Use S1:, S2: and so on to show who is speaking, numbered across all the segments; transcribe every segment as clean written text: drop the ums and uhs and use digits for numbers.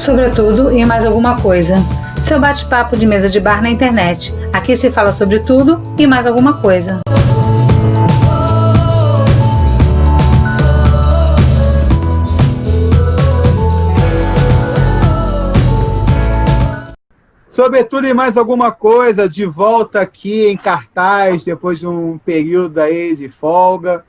S1: sobre tudo e mais alguma coisa. Seu bate-papo de mesa de bar na internet. Aqui se fala sobre tudo e mais alguma coisa.
S2: Sobre tudo e mais alguma coisa, de volta aqui em cartaz, depois de um período aí de folga.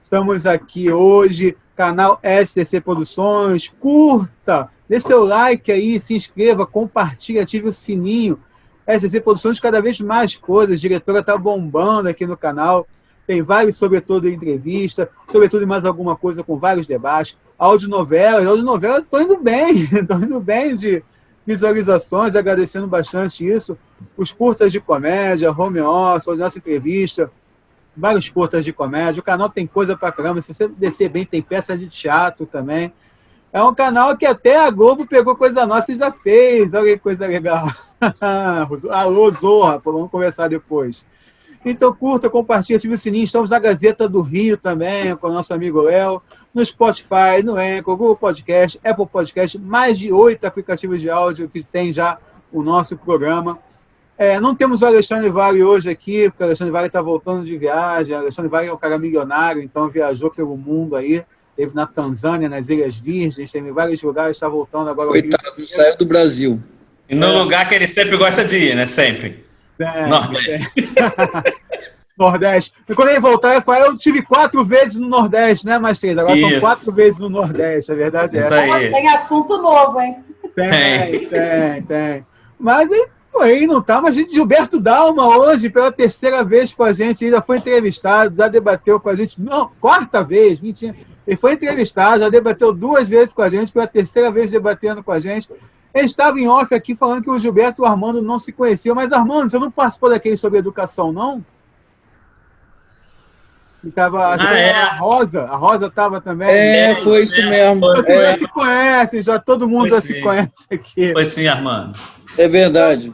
S2: Estamos aqui hoje, canal STC Produções. Curta, dê seu like aí, se inscreva, compartilhe, ative o sininho. STC Produções, cada vez mais coisas. A diretora está bombando aqui no canal. Tem vários, sobretudo, entrevista, sobretudo e mais alguma coisa com vários debates. Audionovela, estou indo bem de visualizações, agradecendo bastante isso. Os curtas de comédia, home office, a nossa entrevista, vários curtas de comédia. O canal tem coisa pra caramba. Se você descer bem, tem peça de teatro também. É um canal que até a Globo pegou coisa nossa e já fez. Olha que coisa legal. Alô, Zorra, vamos conversar depois. Então curta, compartilha, ative o sininho. Estamos na Gazeta do Rio também, com o nosso amigo Léo, no Spotify, no Anchor, Google Podcast, Apple Podcast, mais de 8 aplicativos de áudio que tem já o nosso programa. Não temos o Alexandre Vale hoje aqui, porque o Alexandre Vale está voltando de viagem. O Alexandre Vale é um cara milionário, então viajou pelo mundo aí, esteve na Tanzânia, nas Ilhas Virgens, esteve em vários lugares, está voltando agora ao Rio.
S3: Coitado, saiu do Brasil.
S4: E no lugar que ele sempre gosta de ir, né? Sempre. Nordeste.
S2: Nordeste. E quando ele voltar, ele fala, eu tive 4 vezes no Nordeste, né, Mastreza? Agora são 4 vezes no Nordeste, a verdade é essa.
S5: Aí. Tem assunto novo, hein?
S2: Tem. Mas aí não tá, mas Gilberto Dalma hoje, pela 3ª vez com a gente, ele já foi entrevistado, já debateu com a gente, não, 4ª vez, mentira. Ele foi entrevistado, já debateu 2 vezes com a gente, pela 3ª vez debatendo com a gente. Ele estava em off aqui falando que o Gilberto e o Armando não se conheciam. Mas, Armando, você não participou daquele sobre educação, não? A Rosa estava também.
S3: Foi isso mesmo.
S2: Vocês já se conhecem, já todo mundo já se conhece aqui.
S4: Foi sim, Armando.
S3: É verdade.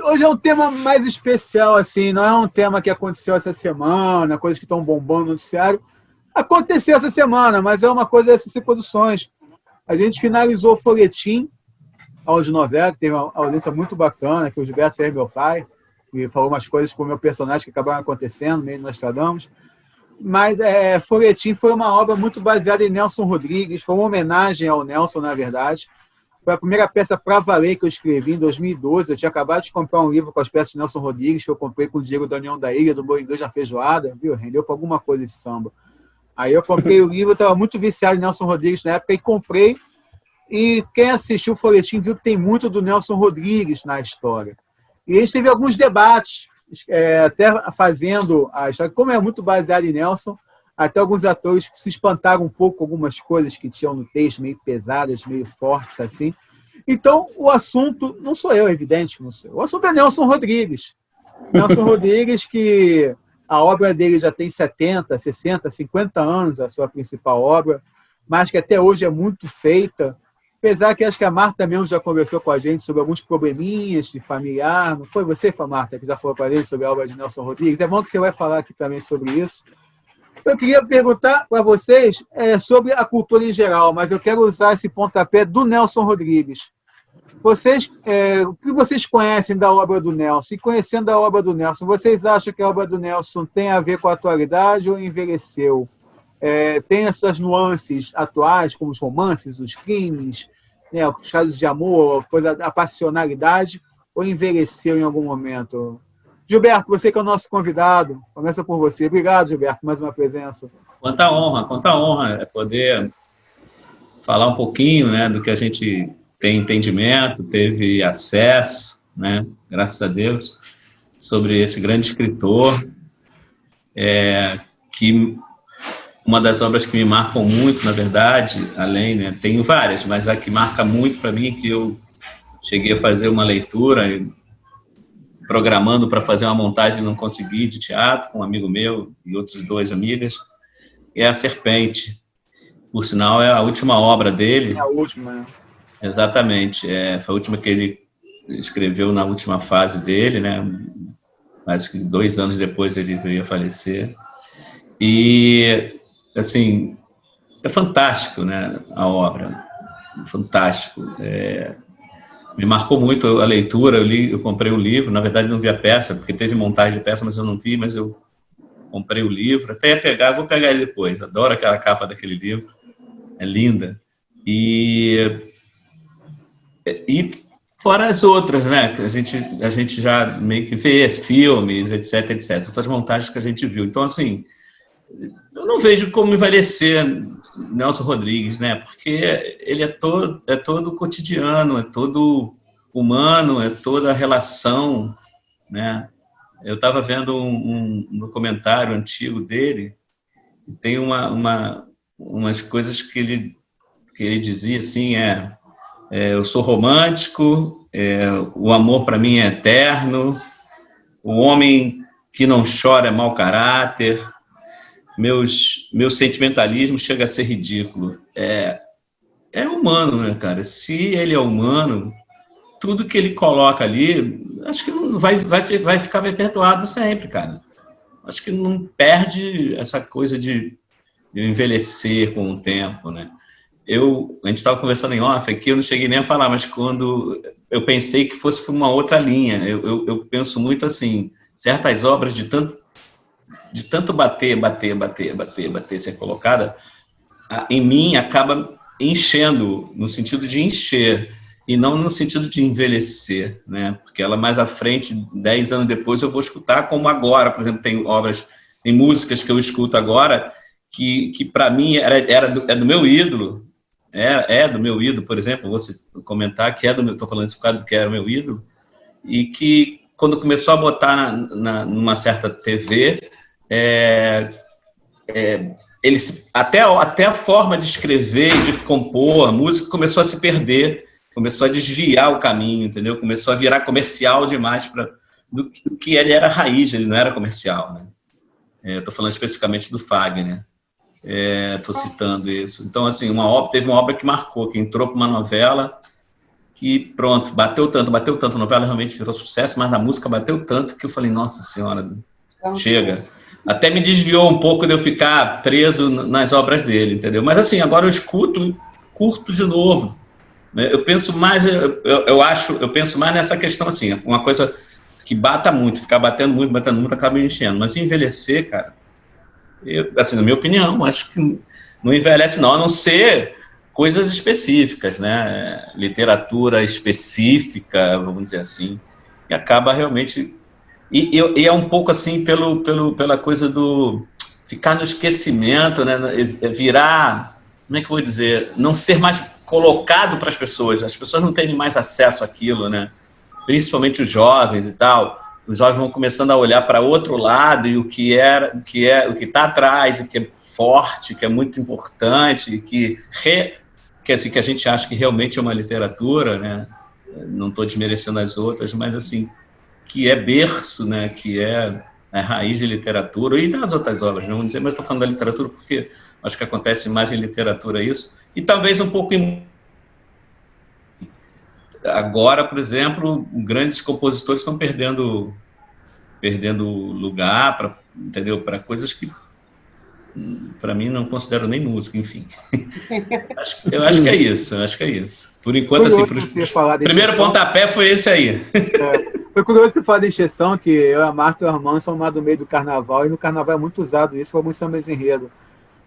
S2: Hoje é um tema mais especial, assim, não é um tema que aconteceu essa semana, coisas que estão bombando no noticiário. Aconteceu essa semana, mas é uma coisa dessas produções. A gente finalizou o folhetim, a audionovela, que teve uma audiência muito bacana, que o Gilberto fez meu pai, e falou umas coisas com o meu personagem que acabaram acontecendo, meio Nostradamus. Mas folhetim foi uma obra muito baseada em Nelson Rodrigues, foi uma homenagem ao Nelson, na verdade. Foi a primeira peça para valer que eu escrevi em 2012. Eu tinha acabado de comprar um livro com as peças de Nelson Rodrigues, que eu comprei com o Diego da União da Ilha, do Boa Inglês na Feijoada, viu? Rendeu para alguma coisa esse samba. Aí eu comprei o livro, eu estava muito viciado em Nelson Rodrigues na época, e comprei. E quem assistiu o folhetim viu que tem muito do Nelson Rodrigues na história. E a gente teve alguns debates, até fazendo a história, como é muito baseado em Nelson, até alguns atores se espantaram um pouco com algumas coisas que tinham no texto, meio pesadas, meio fortes, assim. Então, o assunto, não sou eu, é evidente, não sou eu. O assunto é Nelson Rodrigues. Nelson Rodrigues, que a obra dele já tem 70, 60, 50 anos, a sua principal obra, mas que até hoje é muito feita. Apesar que acho que a Marta mesmo já conversou com a gente sobre alguns probleminhas de familiar. Não foi você, Marta, que já falou com a gente sobre a obra de Nelson Rodrigues? É bom que você vai falar aqui também sobre isso. Eu queria perguntar para vocês sobre a cultura em geral, mas eu quero usar esse pontapé do Nelson Rodrigues. O que vocês conhecem da obra do Nelson? E conhecendo a obra do Nelson, vocês acham que a obra do Nelson tem a ver com a atualidade ou envelheceu? Tem as suas nuances atuais, como os romances, os crimes, né, os casos de amor, a passionalidade, ou envelheceu em algum momento? Gilberto, você que é o nosso convidado, começa por você. Obrigado, Gilberto, por mais uma presença.
S4: Quanta honra poder falar um pouquinho, né, do que a gente tem entendimento, teve acesso, né, graças a Deus, sobre esse grande escritor, que uma das obras que me marcam muito, na verdade, além, né, tenho várias, mas a que marca muito para mim, que eu cheguei a fazer uma leitura, programando para fazer uma montagem, não consegui, de teatro, com um amigo meu e outros 2 amigas, é A Serpente. Por sinal, é a última obra dele.
S2: É a última, né?
S4: Exatamente. Foi a última que ele escreveu na última fase dele, né? Mas que 2 anos depois ele veio a falecer. E, assim, é fantástico, né, a obra. fantástico. Me marcou muito a leitura, eu comprei um livro, na verdade não vi a peça, porque teve montagem de peça, mas eu não vi, mas eu comprei o livro, até ia pegar, vou pegar ele depois, adoro aquela capa daquele livro, é linda. E fora as outras, né, que a gente já meio que vê, filmes, etc, etc, outras montagens que a gente viu. Então, assim, eu não vejo como envelhecer Nelson Rodrigues, né, porque ele é todo cotidiano, é todo humano, é toda a relação, né. Eu estava vendo um documentário antigo dele, e tem umas coisas que ele dizia assim, eu sou romântico, o amor para mim é eterno, o homem que não chora é mau caráter, meu sentimentalismo chega a ser ridículo. É humano, né, cara? Se ele é humano, tudo que ele coloca ali, acho que não vai ficar perpetuado sempre, cara. Acho que não perde essa coisa de envelhecer com o tempo, né? A gente estava conversando em off aqui, eu não cheguei nem a falar, mas quando eu pensei que fosse para uma outra linha, eu penso muito assim, certas obras de tanto bater, ser colocada, em mim acaba enchendo, no sentido de encher, e não no sentido de envelhecer, né? Porque ela mais à frente, 10 anos depois, eu vou escutar, como agora, por exemplo, tem músicas que eu escuto agora, que para mim é do meu ídolo, do meu ídolo, por exemplo, vou comentar que estou falando isso por causa do que era meu ídolo, e que quando começou a botar numa certa TV, até a forma de escrever e de compor a música começou a se perder, começou a desviar o caminho, entendeu? Começou a virar comercial demais do que ele era raiz, ele não era comercial, né? Eu estou falando especificamente do Fagner, estou citando isso. Então, assim, teve uma obra que marcou, que entrou para uma novela, que pronto, bateu tanto, a novela realmente virou sucesso, mas a música bateu tanto que eu falei, nossa senhora, chega. Até me desviou um pouco de eu ficar preso nas obras dele, entendeu? Mas assim, agora eu escuto, curto de novo. Eu penso mais, eu penso mais nessa questão assim, uma coisa que bata muito, ficar batendo muito, acaba me enchendo. Mas se envelhecer, cara, assim, na minha opinião, acho que não envelhece não, a não ser coisas específicas, né? Literatura específica, vamos dizer assim, e acaba realmente... E é um pouco assim pela coisa do ficar no esquecimento, né? Virar, como é que eu vou dizer? Não ser mais colocado para as pessoas não terem mais acesso àquilo, né? Principalmente os jovens e tal. Os jovens vão começando a olhar para outro lado e o que está atrás, e que é forte, que é muito importante, e que assim, que a gente acha que realmente é uma literatura, né? Não estou desmerecendo as outras, mas assim, que é berço, né? Que é a raiz de literatura, e das outras obras, não vou dizer, mas estou falando da literatura porque acho que acontece mais em literatura isso, e talvez um pouco agora, por exemplo, grandes compositores estão perdendo lugar, entendeu? Para coisas que, para mim, não considero nem música, enfim. Eu acho que é isso. Por enquanto, assim, o primeiro pontapé foi esse aí.
S2: Foi curioso você falar de encheção, que eu e a Marta e o Armando são lá do meio do carnaval, e no carnaval é muito usado isso, com alguns sambas enredo.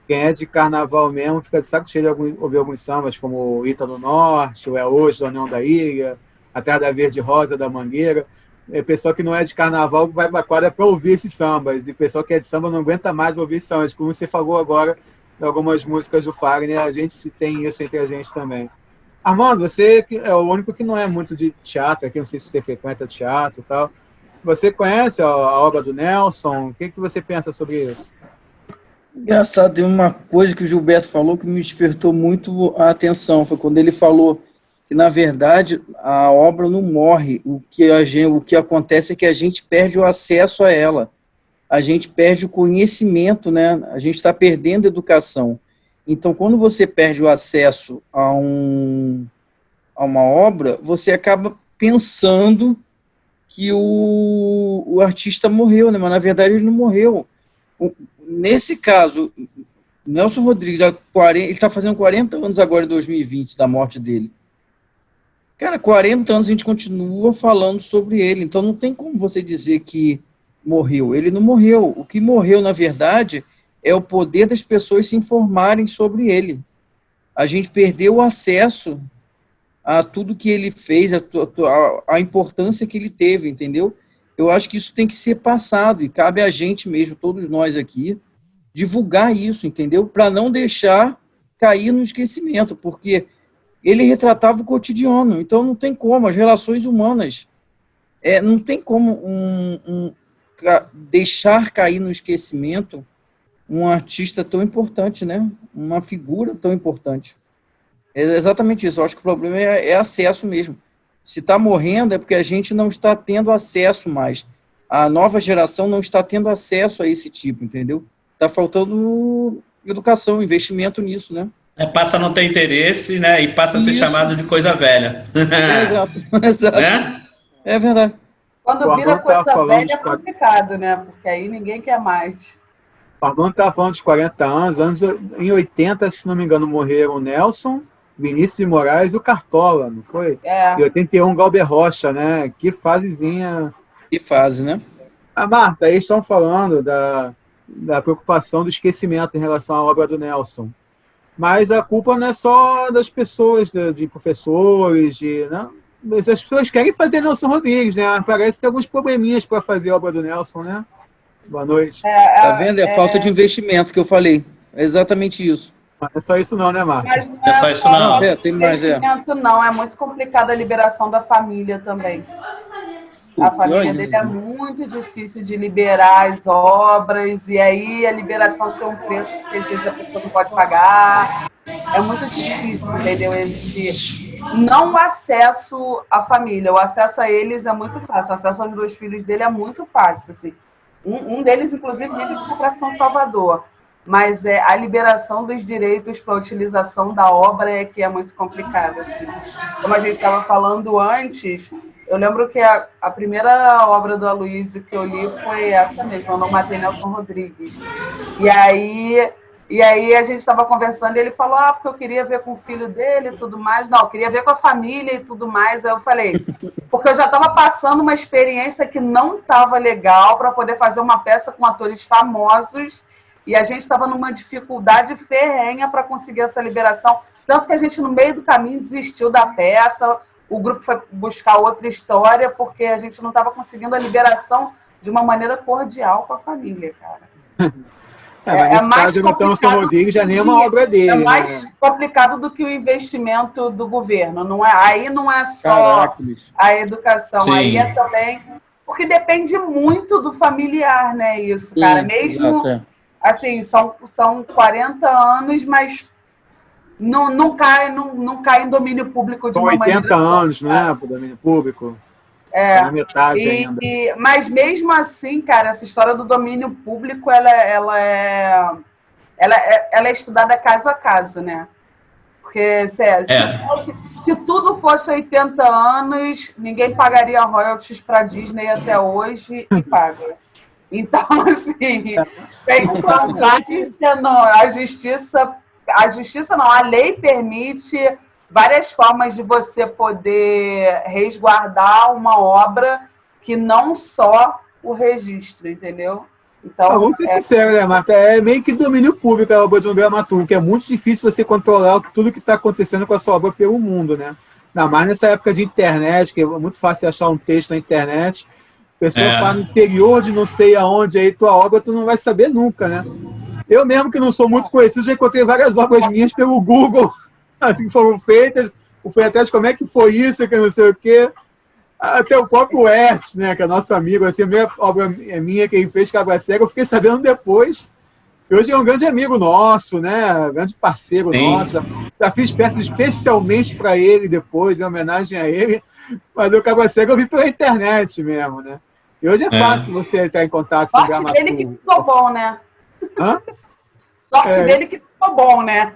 S2: Quem é de carnaval mesmo fica de saco cheio de ouvir alguns sambas, como o Ita do Norte, o É Hoje, o União da Ilha, a Terra da Verde Rosa, da Mangueira. O pessoal que não é de carnaval vai para a quadra para ouvir esses sambas, e o pessoal que é de samba não aguenta mais ouvir sambas. Como você falou agora, em algumas músicas do Fagner, a gente tem isso entre a gente também. Armando, você é o único que não é muito de teatro aqui, não sei se você frequenta teatro e tal. Você conhece a obra do Nelson? O que você pensa sobre isso?
S3: Engraçado, tem uma coisa que o Gilberto falou que me despertou muito a atenção, foi quando ele falou que, na verdade, a obra não morre, o que acontece é que a gente perde o acesso a ela, a gente perde o conhecimento, né? A gente está perdendo a educação. Então, quando você perde o acesso a uma obra, você acaba pensando que o artista morreu, né? Mas, na verdade, ele não morreu. Nesse caso, Nelson Rodrigues, ele está fazendo 40 anos agora em 2020 da morte dele. Cara, 40 anos a gente continua falando sobre ele, então não tem como você dizer que morreu. Ele não morreu. O que morreu, na verdade, é o poder das pessoas se informarem sobre ele. A gente perdeu o acesso a tudo que ele fez, a importância que ele teve, entendeu? Eu acho que isso tem que ser passado, e cabe a gente mesmo, todos nós aqui, divulgar isso, entendeu? Para não deixar cair no esquecimento, porque ele retratava o cotidiano, então não tem como, as relações humanas, não tem como deixar cair no esquecimento um artista tão importante, né? Uma figura tão importante. É exatamente isso, eu acho que o problema é acesso mesmo. Se está morrendo é porque a gente não está tendo acesso mais. A nova geração não está tendo acesso a esse tipo, entendeu? Está faltando educação, investimento nisso, né?
S4: Passa a não ter interesse, né? E passa a ser chamado de coisa velha.
S3: Exato.
S4: Né?
S3: É verdade.
S5: Quando vira coisa velha é complicado, né? Porque aí ninguém quer mais.
S2: O Armando estava falando de 40 anos, em 80, se não me engano, morreram o Nelson, Vinícius de Moraes e o Cartola, não foi? Em 81, Galber Rocha, né? Que fasezinha.
S3: Que fase, né?
S2: Marta, aí estão falando da preocupação do esquecimento em relação à obra do Nelson. Mas a culpa não é só das pessoas, de professores, né? As pessoas querem fazer Nelson Rodrigues, né? Parece que tem alguns probleminhas para fazer a obra do Nelson, né? Boa noite.
S3: Tá vendo? É falta de investimento que eu falei. É exatamente isso.
S2: Não é só isso não, né, Marta?
S5: Mas não
S4: É só isso não.
S3: Tem mais,
S5: investimento, não. É muito complicado a liberação da família também. A família dele é muito difícil de liberar as obras, e aí a liberação tem um preço que às vezes a pessoa não pode pagar. É muito difícil, entendeu? Esse não acesso à família. O acesso a eles é muito fácil. O acesso aos 2 filhos dele é muito fácil. Assim. Um deles, inclusive, vive para São Salvador. Mas a liberação dos direitos para a utilização da obra é que é muito complicada. Assim. Como a gente estava falando antes, eu lembro que a primeira obra do Aloysio que eu li foi essa mesmo, Eu Não Matei Nelson Rodrigues. E aí a gente estava conversando e ele falou, porque eu queria ver com o filho dele e tudo mais. Não, eu queria ver com a família e tudo mais. Aí eu falei, porque eu já estava passando uma experiência que não estava legal para poder fazer uma peça com atores famosos, e a gente estava numa dificuldade ferrenha para conseguir essa liberação, tanto que a gente, no meio do caminho, desistiu da peça, o grupo foi buscar outra história, porque a gente não estava conseguindo a liberação de uma maneira cordial com a família, cara.
S2: Mas nesse caso, então, Nelson Rodrigues já nem é uma obra dele.
S5: É mais complicado do que o investimento do governo. Não é, aí não é só a educação,
S4: Sim.
S5: Aí é também... Porque depende muito do familiar, né, isso, cara. Mesmo, assim, são 40 anos, mas não cai em domínio público de uma maneira...
S2: 80 anos, né, para o domínio público. Na metade ainda.
S5: Mas mesmo assim, cara, essa história do domínio público, ela é estudada caso a caso, né? Porque se tudo fosse 80 anos, ninguém pagaria royalties para a Disney até hoje e paga. Então, assim, a lei permite várias formas de você poder resguardar uma obra que não só o registro, entendeu? Então,
S2: vamos ser sinceros, né, Marta? É meio que domínio público a obra de um dramaturgo, que é muito difícil você controlar tudo que está acontecendo com a sua obra pelo mundo, né? Ainda mais nessa época de internet, que é muito fácil achar um texto na internet. A pessoa fala no interior de não sei aonde, aí tua obra tu não vai saber nunca, né? Eu mesmo, que não sou muito conhecido, já encontrei várias obras minhas pelo Google, assim, foram feitas, fui atrás de como é que foi isso, que não sei o quê. Até o próprio Hertz, né, que é nosso amigo, assim, a minha obra minha que ele fez, Cabra Cega, eu fiquei sabendo depois. E hoje é um grande amigo nosso, né, grande parceiro nosso. Já fiz peças especialmente para ele depois, em homenagem a ele, mas o Cabra Cega eu vi pela internet mesmo, né. E hoje é fácil você entrar em contato com o dramaturgo.
S5: Sorte dele que ficou bom, né? Sorte dele que ficou bom, né?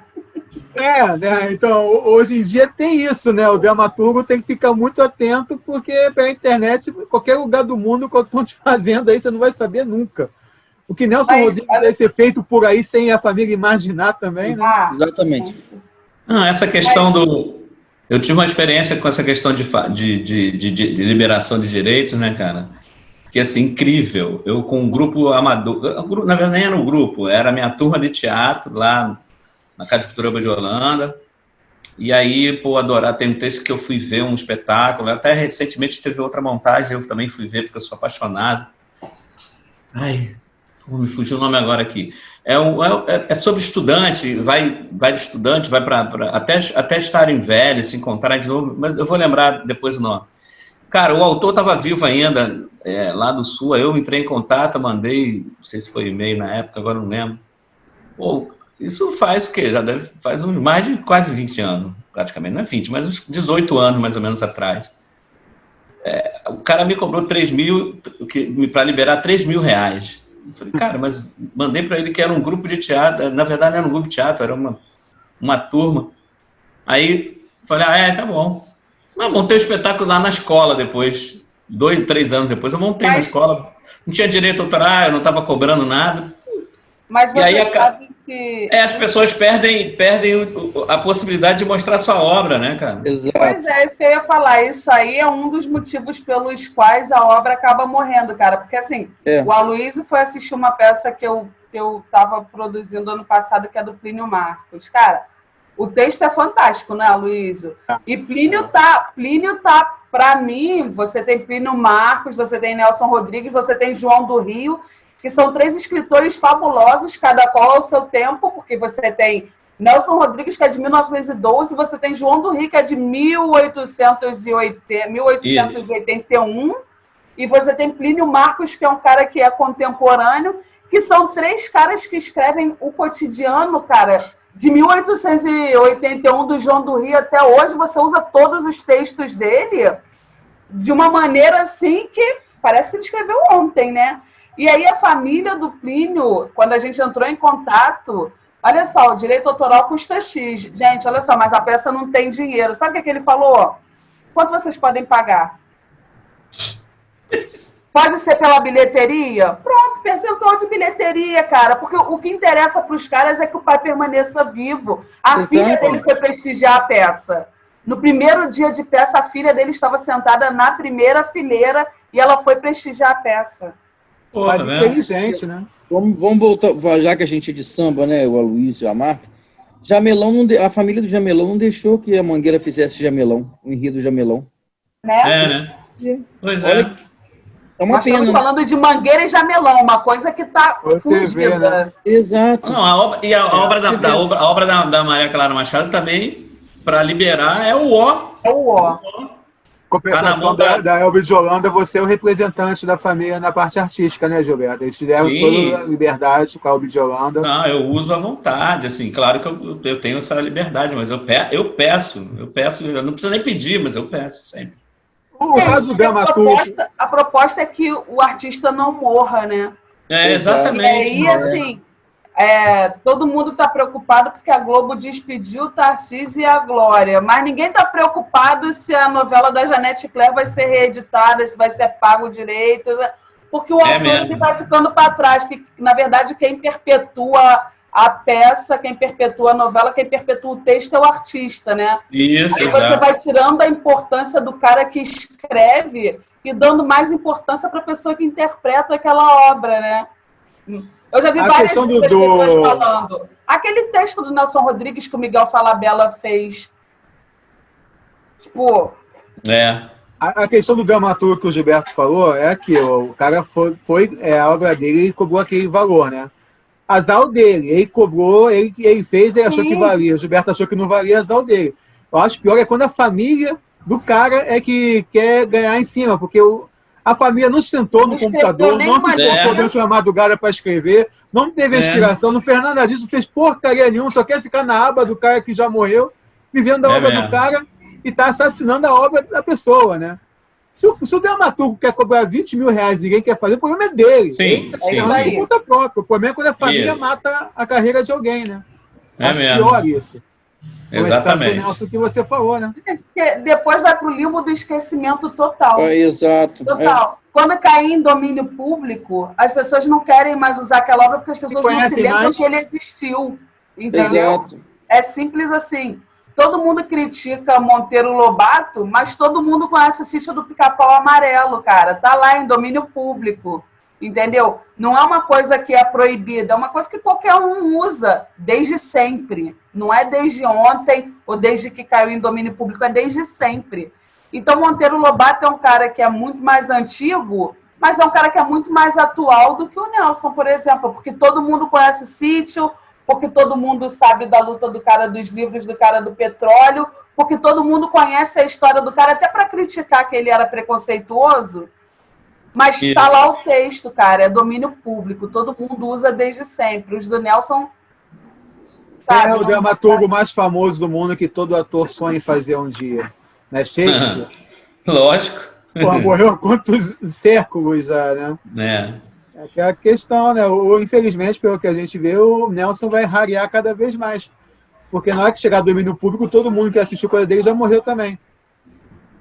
S2: Né? Então, hoje em dia tem isso, né? O dramaturgo tem que ficar muito atento, porque pela internet, qualquer lugar do mundo, quando estão te fazendo aí, você não vai saber nunca. O que Nelson Rodrigues deve ser feito por aí sem a família imaginar também, né?
S3: Exatamente.
S4: Essa questão do... Eu tive uma experiência com essa questão de liberação de direitos, né, cara? Que, assim, incrível. Eu com um grupo amador... Na verdade, nem era um grupo, era a minha turma de teatro lá na Casa de Cultura de Holanda. E aí, pô, adorar, tem um texto que eu fui ver um espetáculo, até recentemente teve outra montagem, eu também fui ver, porque eu sou apaixonado. Ai, me fugiu o nome agora aqui. É sobre estudante, vai de estudante, vai até estarem velhos, se encontrarem de novo, mas eu vou lembrar depois o nome. Cara, o autor estava vivo ainda, lá do Sul, aí eu entrei em contato, mandei, não sei se foi e-mail na época, agora não lembro. Pô, isso faz o quê? Faz mais de quase 20 anos, praticamente, não é 20, mas uns 18 anos mais ou menos atrás. O cara me cobrou 3 mil, para liberar 3 mil reais. Eu falei, cara, mas mandei para ele que era um grupo de teatro, na verdade não era um grupo de teatro, era uma turma. Aí, falei, tá bom. Mas montei o espetáculo lá na escola depois, 2, 3 anos depois, eu montei na escola. Não tinha direito autoral, eu não estava cobrando nada.
S5: Mas você
S4: e aí
S5: sabe que...
S4: as pessoas perdem a possibilidade de mostrar sua obra, né, cara?
S3: Exato.
S5: Pois é, isso que eu ia falar. Isso aí é um dos motivos pelos quais a obra acaba morrendo, cara. Porque, assim, o Aloysio foi assistir uma peça que eu estava produzindo ano passado, que é do Plínio Marcos. Cara, o texto é fantástico, né, Aloysio? E Plínio tá, para mim, você tem Plínio Marcos, você tem Nelson Rodrigues, você tem João do Rio, que são 3 escritores fabulosos, cada qual ao seu tempo, porque você tem Nelson Rodrigues, que é de 1912, você tem João do Rio, que é de 1881, e você tem Plínio Marcos, que é um cara que é contemporâneo, que são 3 caras que escrevem o cotidiano, cara, de 1881 do João do Rio até hoje. Você usa todos os textos dele de uma maneira assim que parece que ele escreveu ontem, né? E aí a família do Plínio, quando a gente entrou em contato, olha só, o direito autoral custa X. Gente, olha só, mas a peça não tem dinheiro. Sabe o que ele falou? Quanto vocês podem pagar? Pode ser pela bilheteria? Pronto, percentual de bilheteria, cara. Porque o que interessa para os caras é que o pai permaneça vivo. A filha dele foi prestigiar a peça. No primeiro dia de peça, a filha dele estava sentada na primeira fileira e ela foi prestigiar a peça.
S2: Mas inteligente, né?
S3: Vamos voltar, já que a gente é de samba, né? O Aloysio e a Marta. Jamelão, a família do Jamelão não deixou que a Mangueira fizesse Jamelão, o enredo Jamelão.
S5: Né?
S4: né? Pois
S3: Olha, é uma
S5: Nós
S3: pena.
S5: estamos falando de Mangueira e Jamelão, uma coisa que está fundida.
S2: Né?
S3: Exato.
S4: Não, a obra da Maria Clara Machado também, para liberar, é o ó.
S5: É o ó.
S2: Compensação da Elbe de Holanda, você é o representante da família na parte artística, né, Gilberto? Eles te deram toda a liberdade com a Elbe de Holanda.
S4: Não, eu uso à vontade, assim, claro que eu tenho essa liberdade, mas eu peço, eu não preciso nem pedir, mas eu peço sempre.
S2: O caso do dramaturgo...
S5: A proposta é que o artista não morra, né?
S4: Exatamente.
S5: E aí, assim, todo mundo está preocupado porque a Globo despediu o Tarcísio e a Glória, mas ninguém está preocupado se a novela da Janete Claire vai ser reeditada, se vai ser pago direito, porque o autor vai ficando para trás, porque, na verdade, quem perpetua a peça, quem perpetua a novela, quem perpetua o texto é o artista, né?
S4: Isso,
S5: aí você vai tirando a importância do cara que escreve e dando mais importância para a pessoa que interpreta aquela obra, né? Eu já vi várias pessoas falando. Aquele texto do Nelson Rodrigues que o Miguel Falabella fez. Tipo...
S2: A questão do dramaturgo que o Gilberto falou é que o cara foi a obra dele e cobrou aquele valor, né? Azar dele. Ele cobrou, ele fez, ele achou que valia. O Gilberto achou que não valia, azar dele. Eu acho pior é quando a família do cara é que quer ganhar em cima, porque a família não sentou no computador, não se esforçou durante uma madrugada para escrever, não teve inspiração, não fez nada disso, não fez porcaria nenhuma, só quer ficar na aba do cara que já morreu, vivendo a obra do cara e está assassinando a obra da pessoa, né? Se o dramaturgo quer cobrar 20 mil reais e ninguém quer fazer, o problema é dele.
S4: Sim.
S2: Por conta própria. O problema é quando a família mata a carreira de alguém, né? Acho pior isso.
S4: Exatamente.
S2: Nelson, que você falou, né?
S5: Porque depois vai para o limbo do esquecimento total.
S3: Exato.
S5: Total. Quando cair em domínio público, as pessoas não querem mais usar aquela obra porque as pessoas não se lembram que ele existiu. Entendeu?
S3: Exato.
S5: É simples assim. Todo mundo critica Monteiro Lobato, mas todo mundo conhece o Sítio do Pica-Pau Amarelo, cara. Tá lá em domínio público. Entendeu? Não é uma coisa que é proibida, é uma coisa que qualquer um usa desde sempre. Não é desde ontem ou desde que caiu em domínio público, é desde sempre. Então, Monteiro Lobato é um cara que é muito mais antigo, mas é um cara que é muito mais atual do que o Nelson, por exemplo, porque todo mundo conhece o sítio, porque todo mundo sabe da luta do cara dos livros, do cara do petróleo, porque todo mundo conhece a história do cara, até para criticar que ele era preconceituoso. Mas tá lá o texto, cara, é domínio público, todo mundo usa desde sempre. Os do Nelson...
S2: Sabe, é o dramaturgo mais famoso do mundo que todo ator sonha em fazer um dia. Não é Shakespeare?
S4: Lógico.
S2: Pô, morreu há quantos séculos já, né? É aquela questão, né? Infelizmente, pelo que a gente vê, o Nelson vai rarear cada vez mais. Porque na hora que chegar domínio público, todo mundo que assistiu coisa dele já morreu também.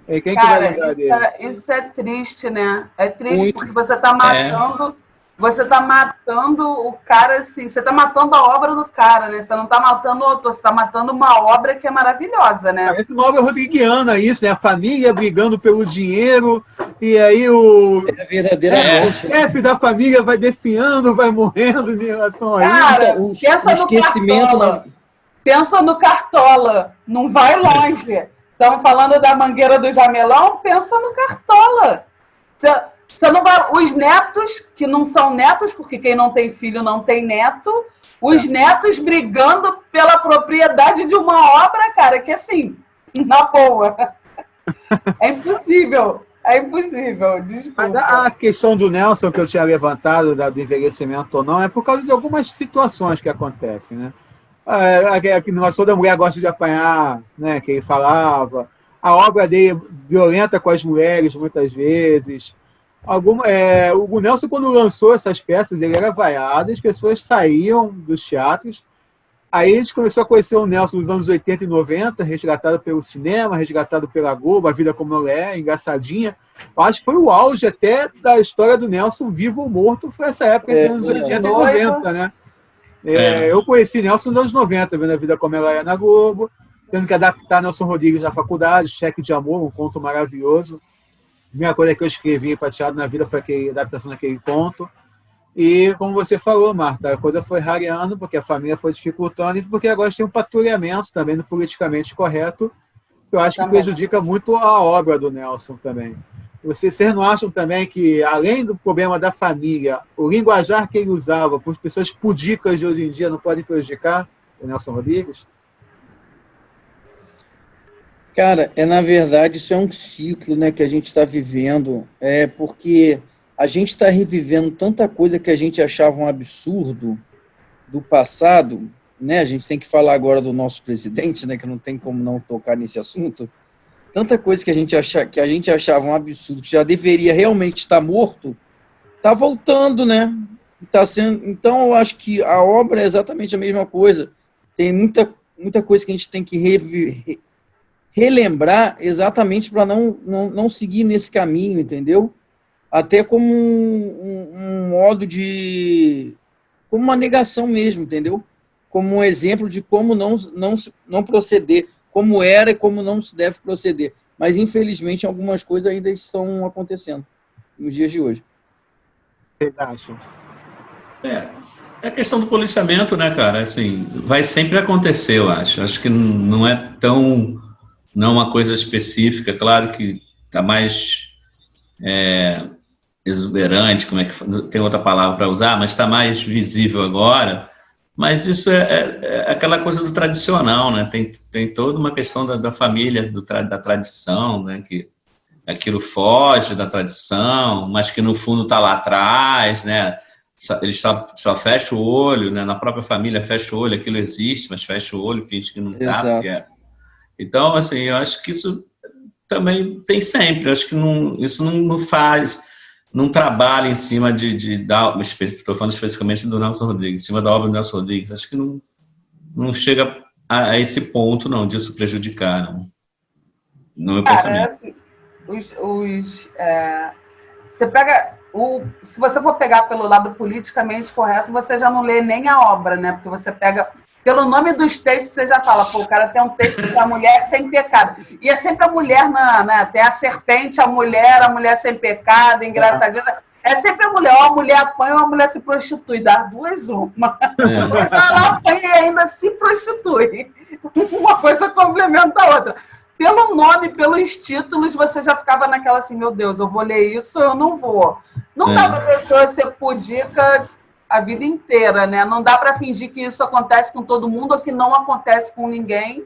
S2: E quem que vai lembrar dele?
S5: Isso é triste, né? É triste muito. Porque você está matando... Você está matando o cara, assim, você está matando a obra do cara, né? Você não está matando o autor, você está matando uma obra que é maravilhosa, né?
S2: Parece uma obra rodriguiana, isso, né? A família brigando pelo dinheiro, e aí o chefe da família vai definhando, vai morrendo em relação a
S5: cara,
S2: isso.
S5: Pensa no Cartola. Pensa no Cartola. Não vai longe. Estamos falando da Mangueira do Jamelão, pensa no Cartola. Você não vai... Os netos, que não são netos, porque quem não tem filho não tem neto, os netos brigando pela propriedade de uma obra, cara, que assim, na boa. É impossível. É impossível, desculpa.
S2: Mas a questão do Nelson que eu tinha levantado, do envelhecimento ou não, é por causa de algumas situações que acontecem, né? Toda mulher gosta de apanhar, né? Que ele falava. A obra dele violenta com as mulheres, muitas vezes. O Nelson, quando lançou essas peças, ele era vaiado, as pessoas saíam dos teatros. Aí a gente começou a conhecer o Nelson nos anos 80 e 90, resgatado pelo cinema, resgatado pela Globo, A Vida Como Ela É, engraçadinha. Eu acho que foi o auge até da história do Nelson, vivo ou morto, foi essa época, entre os anos 80 e 90, né? Eu conheci Nelson nos anos 90, vendo A Vida Como Ela É na Globo, tendo que adaptar Nelson Rodrigues na faculdade, Cheque de Amor, um conto maravilhoso. A primeira coisa que eu escrevi para teatro na vida foi a adaptação daquele conto. E, como você falou, Marta, a coisa foi rareando, porque a família foi dificultando, e porque agora tem um patrulhamento também do politicamente correto, que eu acho que prejudica muito a obra do Nelson também. Vocês não acham também que, além do problema da família, o linguajar que ele usava para as pessoas pudicas de hoje em dia não pode prejudicar o Nelson Rodrigues?
S3: Cara, na verdade, isso é um ciclo, né, que a gente está vivendo, porque a gente está revivendo tanta coisa que a gente achava um absurdo do passado, né? A gente tem que falar agora do nosso presidente, né, que não tem como não tocar nesse assunto. Tanta coisa que a gente achava um absurdo, que já deveria realmente estar morto, está voltando, né? Então, eu acho que a obra é exatamente a mesma coisa. Tem muita coisa que a gente tem que relembrar exatamente para não seguir nesse caminho, entendeu? Até como um modo de... como uma negação mesmo, entendeu? Como um exemplo de como não proceder, como era e como não se deve proceder. Mas, infelizmente, algumas coisas ainda estão acontecendo nos dias de hoje.
S2: O que você acha?
S4: É a questão do policiamento, né, cara? Assim, vai sempre acontecer, eu acho. Acho que não é tão... não é uma coisa específica. Claro que está mais... exuberante, como é que tem outra palavra para usar, mas está mais visível agora. Mas isso é aquela coisa do tradicional, né? Tem toda uma questão da família, da tradição, né? Que aquilo foge da tradição, mas que no fundo está lá atrás, né? Eles só fecham o olho, né? Na própria família fecha o olho, aquilo existe, mas fecha o olho, finge que não está. Então, assim, eu acho que isso também tem sempre. Eu acho que isso não faz... não trabalha em cima estou falando especificamente do Nelson Rodrigues, em cima da obra do Nelson Rodrigues, acho que não chega a esse ponto, não, disso prejudicar, não. No meu
S5: Cara,
S4: pensamento.
S5: assim, você pega se você for pegar pelo lado politicamente correto, você já não lê nem a obra, né? Porque você pega pelo nome dos textos, você já fala, pô, o cara tem um texto para mulher sem pecado. E é sempre a mulher né? Tem a serpente, a mulher sem pecado, engraçadinha. É sempre a mulher, ou a mulher apanha ou a mulher se prostitui, das duas uma. Ela apanha e ainda se prostitui. Uma coisa complementa a outra. Pelo nome, pelos títulos, você já ficava naquela assim, meu Deus, eu vou ler isso, eu não vou. Não dá para a pessoa ser pudica a vida inteira, né? Não dá para fingir que isso acontece com todo mundo ou que não acontece com ninguém.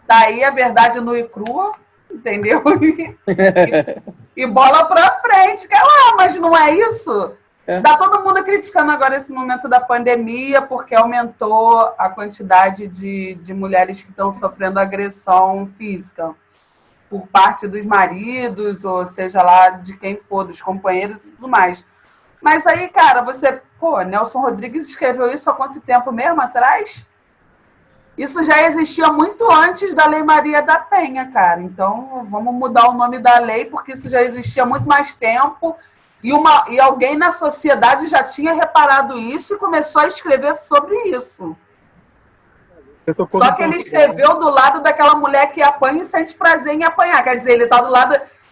S5: Daí a verdade nua e crua, entendeu? E bola para frente. Mas não é isso? Tá todo mundo criticando agora esse momento da pandemia porque aumentou a quantidade de mulheres que estão sofrendo agressão física por parte dos maridos, ou seja lá de quem for, dos companheiros e tudo mais. Mas aí, cara, Nelson Rodrigues escreveu isso há quanto tempo mesmo atrás? Isso já existia muito antes da Lei Maria da Penha, cara. Então, vamos mudar o nome da lei, porque isso já existia há muito mais tempo. E alguém na sociedade já tinha reparado isso e começou a escrever sobre isso. Só que ele escreveu do lado daquela mulher que apanha e sente prazer em apanhar. Quer dizer,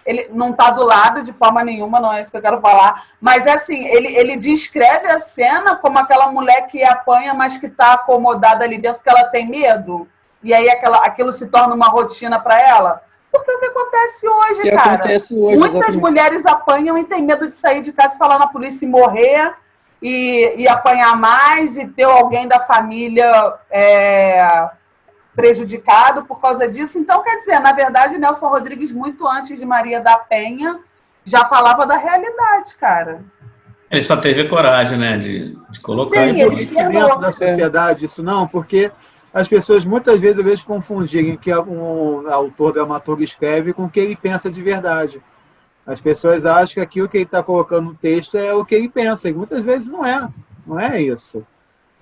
S5: ele não está do lado de forma nenhuma, não é isso que eu quero falar. Mas, assim, ele descreve a cena como aquela mulher que apanha, mas que está acomodada ali dentro porque ela tem medo. E aí aquilo se torna uma rotina para ela. Porque é o que acontece hoje, cara.
S3: Acontece hoje,
S5: muitas
S3: exatamente.
S5: mulheres apanham e têm medo de sair de casa e falar na polícia e morrer, e apanhar mais, e ter alguém da família prejudicado por causa disso. Então, quer dizer, na verdade, Nelson Rodrigues, muito antes de Maria da Penha, já falava da realidade, cara.
S4: Ele só teve a coragem, né, de colocar.
S5: Sim,
S2: Não existe dentro da sociedade isso não, porque as pessoas muitas vezes, confundirem o que um autor dramaturgo escreve com o que ele pensa de verdade. As pessoas acham que aquilo que ele está colocando no texto é o que ele pensa, e muitas vezes não é isso.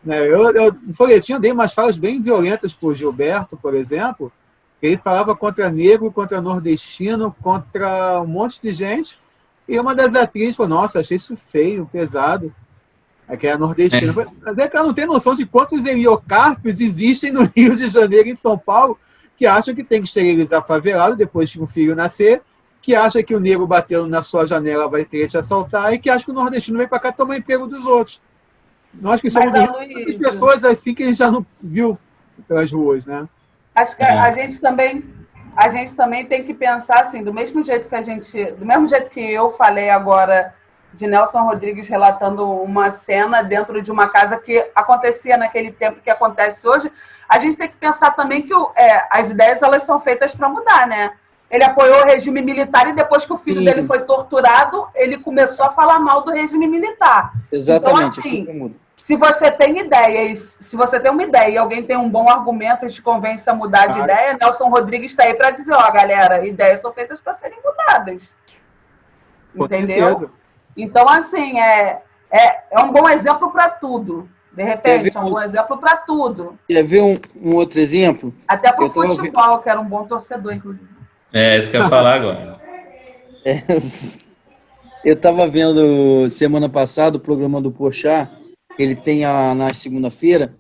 S2: Eu no folhetinho dei umas falas bem violentas por Gilberto, por exemplo, que ele falava contra negro, contra nordestino, contra um monte de gente, e uma das atrizes falou, nossa, achei isso feio, pesado. Que é a nordestina. Mas é que ela não tem noção de quantos heliocarpos existem no Rio de Janeiro e em São Paulo que acham que tem que esterilizar favelado depois que um filho nascer, que acha que o negro batendo na sua janela vai querer te assaltar e que acha que o nordestino vem para cá tomar emprego dos outros. Nós que somos muitas pessoas assim que a gente já não viu pelas ruas, né?
S5: Acho que a gente também tem que pensar assim, do mesmo jeito que eu falei agora de Nelson Rodrigues relatando uma cena dentro de uma casa que acontecia naquele tempo que acontece hoje, a gente tem que pensar também que as ideias elas são feitas para mudar, né? Ele apoiou o regime militar e depois que o filho dele foi torturado, ele começou a falar mal do regime militar.
S3: Exatamente.
S5: Então, assim, se você tem ideias, se você tem uma ideia e alguém tem um bom argumento e te convence a mudar de ideia, Nelson Rodrigues está aí para dizer, galera, ideias são feitas para serem mudadas. Entendeu? Então, assim, é um bom exemplo para tudo. De repente, é um bom exemplo para tudo.
S3: Quer ver um outro exemplo?
S5: Até para o futebol, que era um bom torcedor, inclusive.
S4: Isso que eu ia falar agora.
S3: Eu estava vendo semana passada o programa do Porchat, que ele tem na segunda-feira,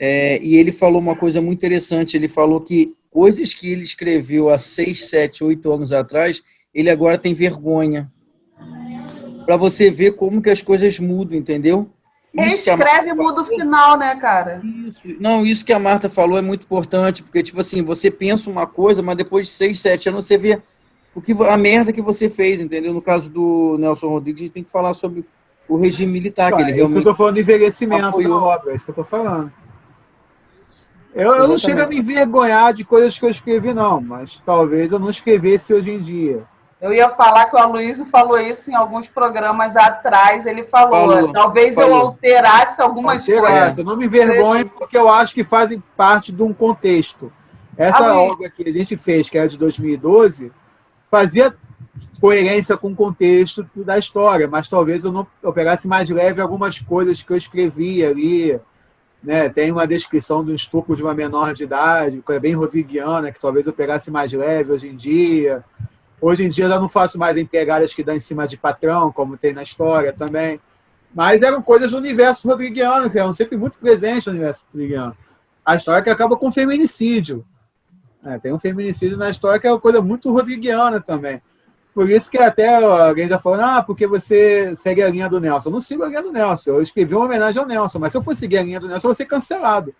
S3: e ele falou uma coisa muito interessante. Ele falou que coisas que ele escreveu há 6, 7, 8 anos atrás, ele agora tem vergonha. Para você ver como que as coisas mudam, entendeu?
S5: Escreve muda o final, né, cara?
S3: Isso que a Marta falou é muito importante, porque, tipo assim, você pensa uma coisa, mas depois de 6, 7 anos você vê a merda que você fez, entendeu? No caso do Nelson Rodrigues, a gente tem que falar sobre o regime militar, que ele realmente...
S2: Isso que eu estou falando de envelhecimento da obra, é isso que eu estou falando. Eu não chego a me envergonhar de coisas que eu escrevi, não, mas talvez eu não escrevesse hoje em dia.
S5: Eu ia falar que o Aloysio falou isso em alguns programas atrás, ele falou. Talvez eu alterasse algumas coisas.
S2: Eu não me envergonho porque eu acho que fazem parte de um contexto. Essa obra que a gente fez, que era de 2012, fazia coerência com o contexto da história, mas talvez eu pegasse mais leve algumas coisas que eu escrevi ali. né? Tem uma descrição do estupro de uma menor de idade, coisa bem rodriguiana, que talvez eu pegasse mais leve hoje em dia. Hoje em dia eu já não faço mais em pegadas que dão em cima de patrão, como tem na história também. Mas eram coisas do universo rodriguiano, que eram sempre muito presentes no universo rodriguiano. A história que acaba com feminicídio. Tem um feminicídio na história que é uma coisa muito rodriguiana também. Por isso que até alguém já falou, porque você segue a linha do Nelson. Eu não sigo a linha do Nelson. Eu escrevi uma homenagem ao Nelson, mas se eu for seguir a linha do Nelson, eu vou ser cancelado.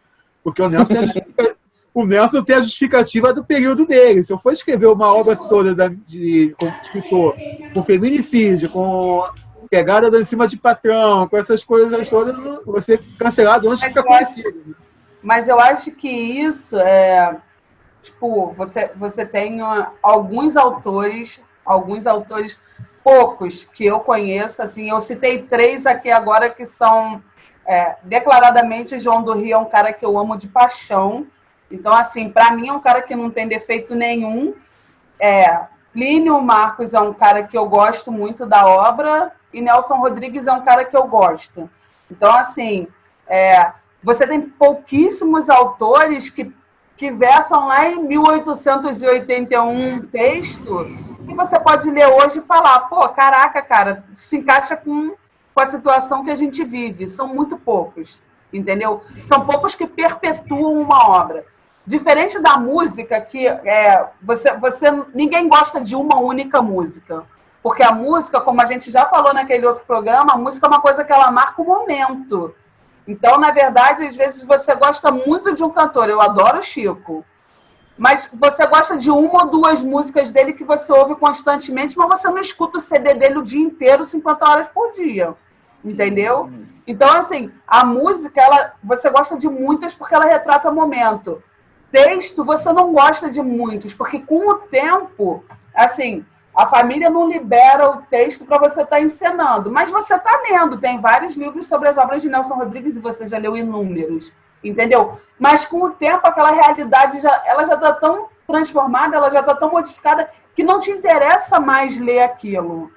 S2: Porque o Nelson tem a justificativa do período dele. Se eu for escrever uma obra toda como escritor, com feminicídio, com pegada em cima de patrão, com essas coisas todas, eu vou ser cancelado antes de ficar conhecido.
S5: Mas eu acho que isso tipo, você tem alguns autores, poucos que eu conheço, assim, eu citei 3 aqui agora que são declaradamente. João do Rio é um cara que eu amo de paixão, então, assim, para mim é um cara que não tem defeito nenhum. Plínio Marcos é um cara que eu gosto muito da obra, e Nelson Rodrigues é um cara que eu gosto. Então, assim, você tem pouquíssimos autores que versam lá em 1881 um texto que você pode ler hoje e falar, pô, caraca, cara, se encaixa com a situação que a gente vive. São muito poucos, entendeu? São poucos que perpetuam uma obra. Diferente da música, que ninguém gosta de uma única música. Porque a música, como a gente já falou naquele outro programa, a música é uma coisa que ela marca o momento. Então, na verdade, às vezes você gosta muito de um cantor. Eu adoro o Chico. Mas você gosta de 1 ou 2 músicas dele que você ouve constantemente, mas você não escuta o CD dele o dia inteiro, 50 horas por dia. Entendeu? Então, assim, a música, você gosta de muitas porque ela retrata o momento. Texto, você não gosta de muitos, porque com o tempo, assim, a família não libera o texto para você estar encenando, mas você está lendo. Tem vários livros sobre as obras de Nelson Rodrigues e você já leu inúmeros, entendeu? Mas com o tempo, aquela realidade ela já está tão transformada, ela já está tão modificada, que não te interessa mais ler aquilo,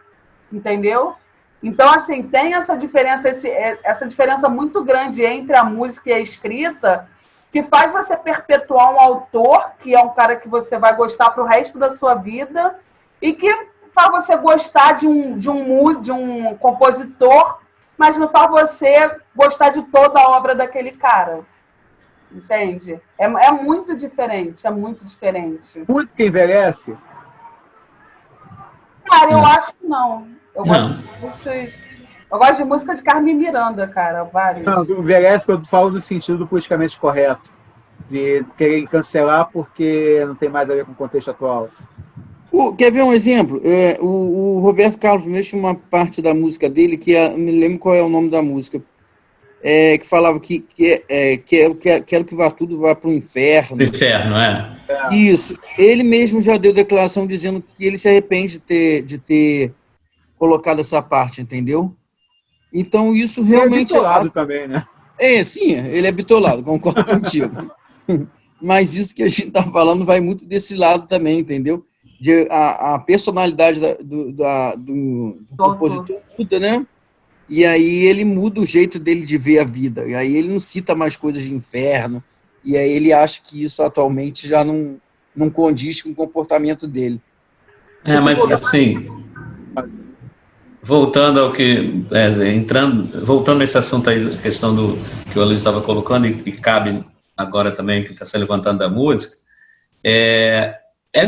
S5: entendeu? Então, assim, tem essa diferença muito grande entre a música e a escrita, que faz você perpetuar um autor, que é um cara que você vai gostar para o resto da sua vida, e que faz você gostar de um compositor, mas não faz você gostar de toda a obra daquele cara. Entende? É muito diferente, é muito diferente.
S2: Música envelhece?
S5: Cara, eu acho que não. Eu gosto de música de Carmen Miranda, cara, vários.
S2: Não, envelhece, eu falo no sentido politicamente correto, de querer cancelar porque não tem mais a ver com o contexto atual.
S3: Quer ver um exemplo? O Roberto Carlos mexe uma parte da música dele, não me lembro qual é o nome da música, que falava que quero que tudo vá para o inferno.
S4: Inferno,
S3: Isso. Ele mesmo já deu declaração dizendo que ele se arrepende de ter colocado essa parte, entendeu? Então, isso realmente...
S2: Ele é bitolado também, né?
S3: Sim, ele é bitolado, concordo contigo. Mas isso que a gente está falando vai muito desse lado também, entendeu? A personalidade do compositor muda, né? E aí ele muda o jeito dele de ver a vida. E aí ele não cita mais coisas de inferno. E aí ele acha que isso atualmente já não condiz com o comportamento dele.
S4: Mas assim, voltando ao que... voltando nesse assunto aí, a questão do que o Luiz estava colocando, e cabe agora também, que está se levantando da música,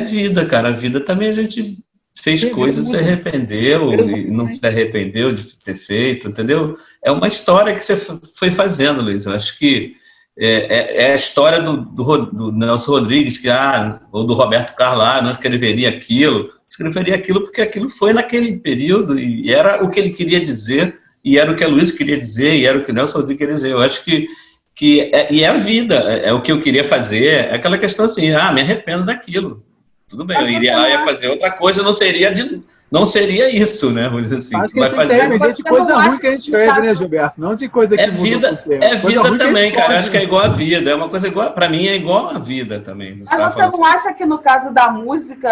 S4: vida, cara. A vida também a gente fez coisas, se arrependeu e não se arrependeu de ter feito, entendeu? É uma história que você foi fazendo, Luiz. Eu acho que é a história do Nelson Rodrigues, ou do Roberto Carlos, não escreveria aquilo. Escreveria aquilo porque aquilo foi naquele período e era o que ele queria dizer, e era o que a Luiz queria dizer, e era o que o Nelson Rodrigues queria dizer. Eu acho que é a vida, é o que eu queria fazer. É aquela questão assim, me arrependo daquilo. tudo bem, eu iria lá e ia fazer outra coisa, não seria isso, né? Vamos dizer assim.
S2: Mas
S4: Você vai fazer...
S2: de coisa ruim que a gente escreve, né, Gilberto? Não de coisa que
S4: vida também, cara. Acho que é igual a vida. É uma coisa igual, para mim é igual a vida também.
S5: Mas você não acha que no caso da música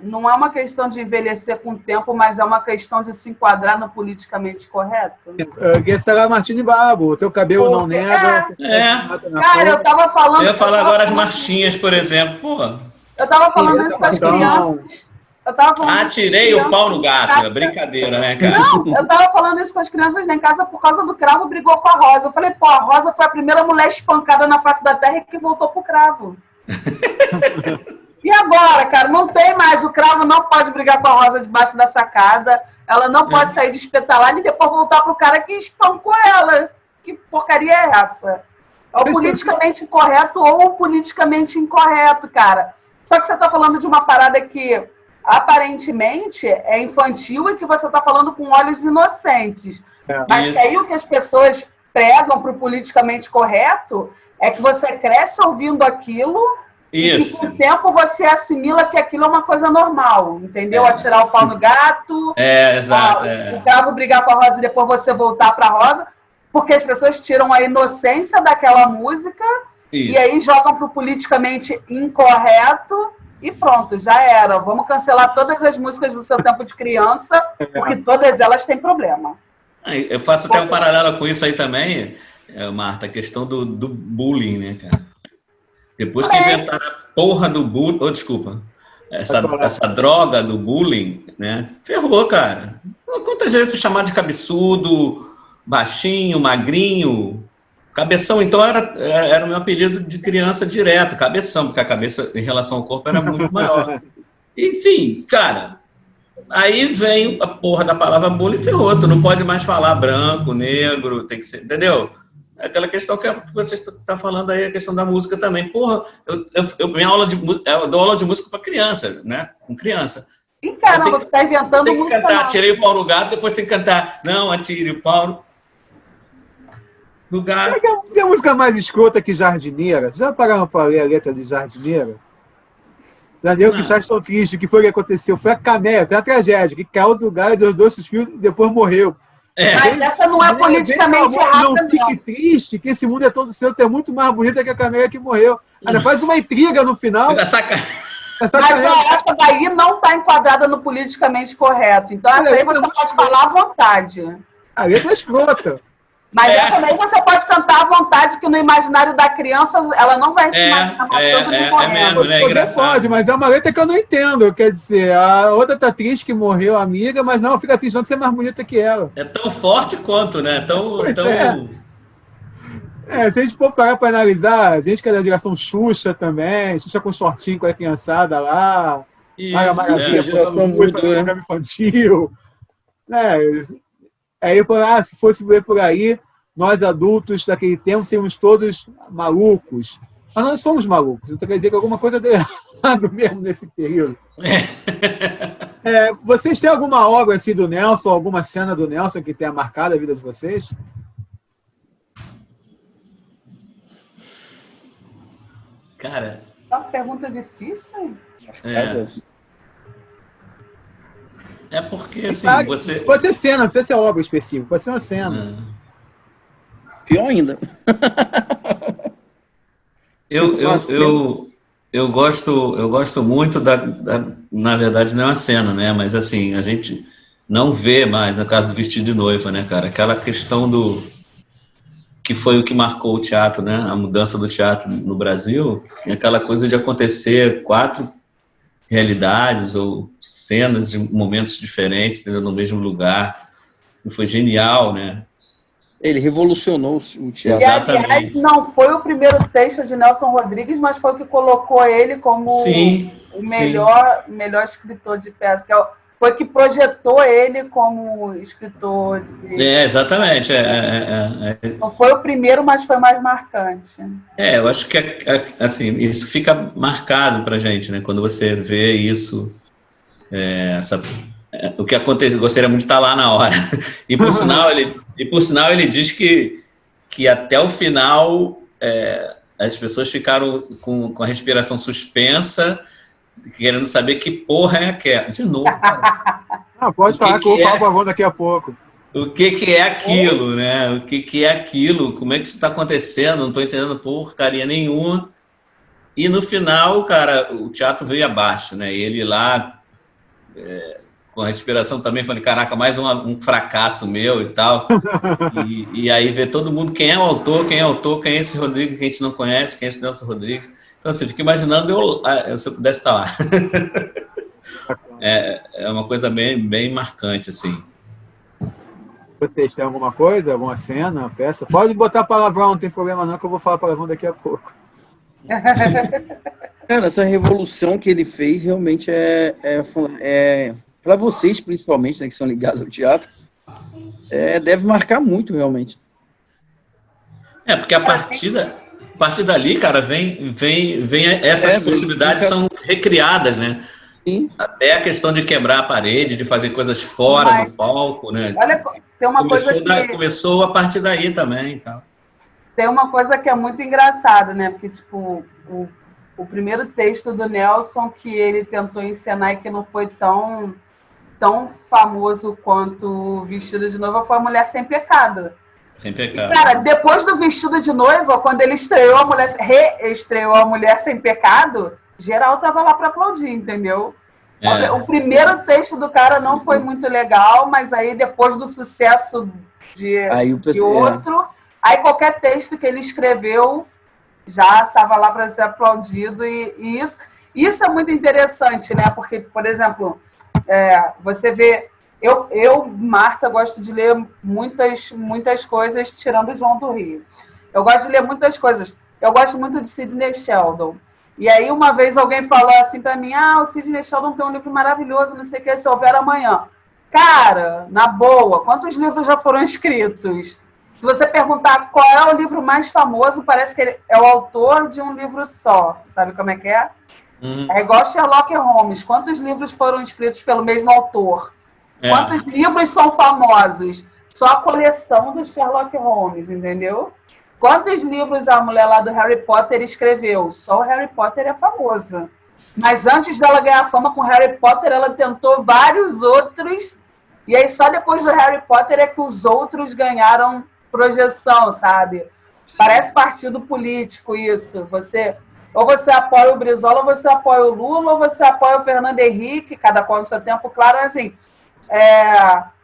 S5: não é uma questão de envelhecer com o tempo, mas é uma questão de se enquadrar no politicamente correto?
S2: Esse era Martini Babo, o teu cabelo não nega.
S5: Cara, eu tava falando...
S4: Eu ia falar agora as marchinhas, por exemplo. Pô.
S5: Eu tava falando isso com as crianças.
S4: Tirei o pau no gato. É brincadeira, né, cara?
S5: Não, eu tava falando isso com as crianças lá em casa por causa do Cravo brigou com a Rosa. Eu falei, pô, a Rosa foi a primeira mulher espancada na face da terra que voltou pro Cravo. E agora, cara, não tem mais. O Cravo não pode brigar com a Rosa debaixo da sacada. Ela não pode sair de espetalada e depois voltar pro cara que espancou ela. Que porcaria é essa? É o politicamente correto ou o politicamente incorreto, cara. Só que você tá falando de uma parada que aparentemente é infantil e que você está falando com olhos inocentes. Mas que aí o que as pessoas pregam para o politicamente correto é que você cresce ouvindo aquilo e que com o tempo você assimila que aquilo é uma coisa normal, entendeu? Atirar o pau no gato,
S4: exato,
S5: o Cravo brigar com a Rosa e depois você voltar para a Rosa, porque as pessoas tiram a inocência daquela música e aí jogam para o politicamente incorreto. E pronto, já era. Vamos cancelar todas as músicas do seu tempo de criança, porque todas elas têm problema.
S4: Eu faço até um paralelo com isso aí também, Marta, a questão do bullying, né, cara? Depois que inventaram a porra do bullying... desculpa. Essa droga do bullying, né? Ferrou, cara. Quantas vezes fui chamado de cabeçudo, baixinho, magrinho... Cabeção, então, era o meu apelido de criança direto, cabeção, porque a cabeça em relação ao corpo era muito maior. Enfim, cara, aí vem a porra da palavra bullying e ferrou, tu não pode mais falar branco, negro, tem que ser, entendeu? É aquela questão que você está falando aí, a questão da música também. Porra, eu dou aula de música para criança, né? Com criança.
S5: E caramba, tu tá inventando música.
S4: Cantar, tirei o pau no gato, depois tem que cantar, não, atire o pau no gato.
S2: Tem música mais escrota que Jardineira? Já pararam para ler a letra de Jardineira? Jardineira que está tão triste, o que foi que aconteceu? Foi a Camélia, foi a tragédia, que caiu do galho, deu 2 suspiros e depois morreu.
S5: Mas essa não é politicamente errada,
S2: não. Fique triste, que esse mundo é todo seu, tu é muito mais bonita que a Camélia que morreu. Ainda faz uma intriga no final.
S5: Mas essa daí não está enquadrada no politicamente correto. Então essa aí você pode falar à vontade.
S2: A letra é escrota.
S5: Mas essa daí você pode cantar à vontade, que no imaginário da criança ela não vai se imaginar matando nem morrendo.
S2: Pode, mas é uma letra que eu não entendo. Quer dizer, a outra tá triste que morreu a amiga, mas não, fica triste não que você é mais bonita que ela.
S4: É tão forte quanto, né?
S2: Se a gente for parar para analisar, a gente que é da geração Xuxa também, Xuxa com shortinho com a criançada lá, Maravilha,
S3: geração muito
S2: programa infantil. Aí, se fosse ver por aí, nós adultos daquele tempo seríamos todos malucos. Mas nós somos malucos, então quer dizer que alguma coisa deu errado mesmo nesse período. Vocês têm alguma obra assim do Nelson, alguma cena do Nelson que tenha marcado a vida de vocês?
S4: Cara...
S5: É uma pergunta difícil.
S4: É porque, assim, você...
S2: Pode ser cena, não precisa ser obra específica, pode ser uma cena.
S3: Pior ainda.
S4: Eu gosto muito na verdade, não é uma cena, né? Mas, assim, a gente não vê mais, no caso do Vestido de Noiva, né, cara? Aquela questão que foi o que marcou o teatro, né? A mudança do teatro no Brasil, aquela coisa de acontecer 4 realidades ou cenas de momentos diferentes no mesmo lugar. E foi genial, né?
S3: Ele revolucionou o teatro.
S5: E, aliás, não foi o primeiro texto de Nelson Rodrigues, mas foi o que colocou ele como o melhor escritor de peça. Foi que projetou ele como escritor de...
S4: Exatamente.
S5: Não foi o primeiro, mas foi mais marcante.
S4: Eu acho que assim, isso fica marcado pra gente, né? Quando você vê isso, o que aconteceu, gostaria muito de estar lá na hora. E por sinal, ele diz que até o final as pessoas ficaram com a respiração suspensa querendo saber que porra é aquela. De novo, cara.
S2: Não, pode falar que eu vou falar palavrão daqui a pouco.
S4: O que é aquilo, né? O que é aquilo? Como é que isso está acontecendo? Não estou entendendo porcaria nenhuma. E no final, cara, o teatro veio abaixo, né? Ele lá, com a respiração também, falei, caraca, mais um fracasso meu e tal. E aí ver todo mundo, quem é o autor, quem é esse Rodrigues que a gente não conhece, quem é esse Nelson Rodrigues. Então, assim, eu fico imaginando se eu pudesse estar lá. É uma coisa bem marcante, assim.
S2: Vocês têm alguma coisa, alguma cena, uma peça? Pode botar palavrão, não tem problema não, que eu vou falar palavrão daqui a pouco.
S3: Cara, essa revolução que ele fez realmente para vocês, principalmente, né, que são ligados ao teatro, deve marcar muito, realmente.
S4: Porque a partir dali, cara, vem essas possibilidades são recriadas, né?
S3: Sim.
S4: Até a questão de quebrar a parede, de fazer coisas fora do palco, né?
S5: Olha, tem uma coisa que...
S4: Começou a partir daí também, então.
S5: Tem uma coisa que é muito engraçada, né? Porque, tipo, o primeiro texto do Nelson que ele tentou encenar e que não foi tão famoso quanto Vestido de Noiva foi A Mulher Sem Pecado.
S4: Sem Pecado.
S5: E, cara, depois do Vestido de Noiva, quando ele reestreou A Mulher Sem Pecado, geral tava lá para aplaudir, entendeu? O primeiro texto do cara não foi muito legal, mas aí depois do sucesso de outro, aí qualquer texto que ele escreveu já estava lá para ser aplaudido, e isso é muito interessante, né? Porque, por exemplo, você vê... Eu, Marta, gosto de ler muitas coisas, tirando o João do Rio. Eu gosto de ler muitas coisas. Eu gosto muito de Sidney Sheldon. E aí, uma vez, alguém falou assim para mim, o Sidney Sheldon tem um livro maravilhoso, não sei o que, Se Houver Amanhã. Cara, na boa, quantos livros já foram escritos? Se você perguntar qual é o livro mais famoso, parece que ele é o autor de um livro só. Sabe como é que é? É igual Sherlock Holmes. Quantos livros foram escritos pelo mesmo autor? Quantos livros são famosos? Só a coleção do Sherlock Holmes, entendeu? Quantos livros a mulher lá do Harry Potter escreveu? Só o Harry Potter é famoso. Mas antes dela ganhar fama com Harry Potter, ela tentou vários outros. E aí só depois do Harry Potter é que os outros ganharam projeção, sabe? Parece partido político isso. Ou você apoia o Brizola, ou você apoia o Lula, ou você apoia o Fernando Henrique, cada qual no seu tempo, claro, assim...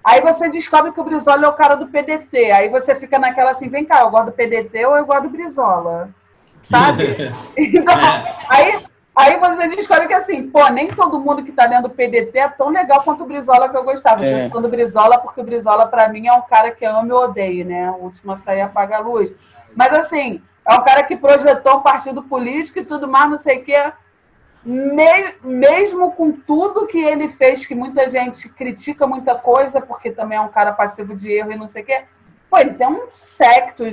S5: Aí você descobre que o Brizola é o cara do PDT. Aí você fica naquela assim, vem cá, eu gosto do PDT ou eu gosto do Brizola? Sabe? Então, aí você descobre que assim, nem todo mundo que tá lendo o PDT é tão legal quanto o Brizola que eu gostava. Eu tô citando o Brizola porque o Brizola, pra mim, é um cara que ama e odeia, né? O último a sair apaga a luz. Mas assim, é um cara que projetou um partido político e tudo mais, não sei o quê. Mesmo com tudo que ele fez, que muita gente critica muita coisa, porque também é um cara passivo de erro e não sei o quê, ele tem um secto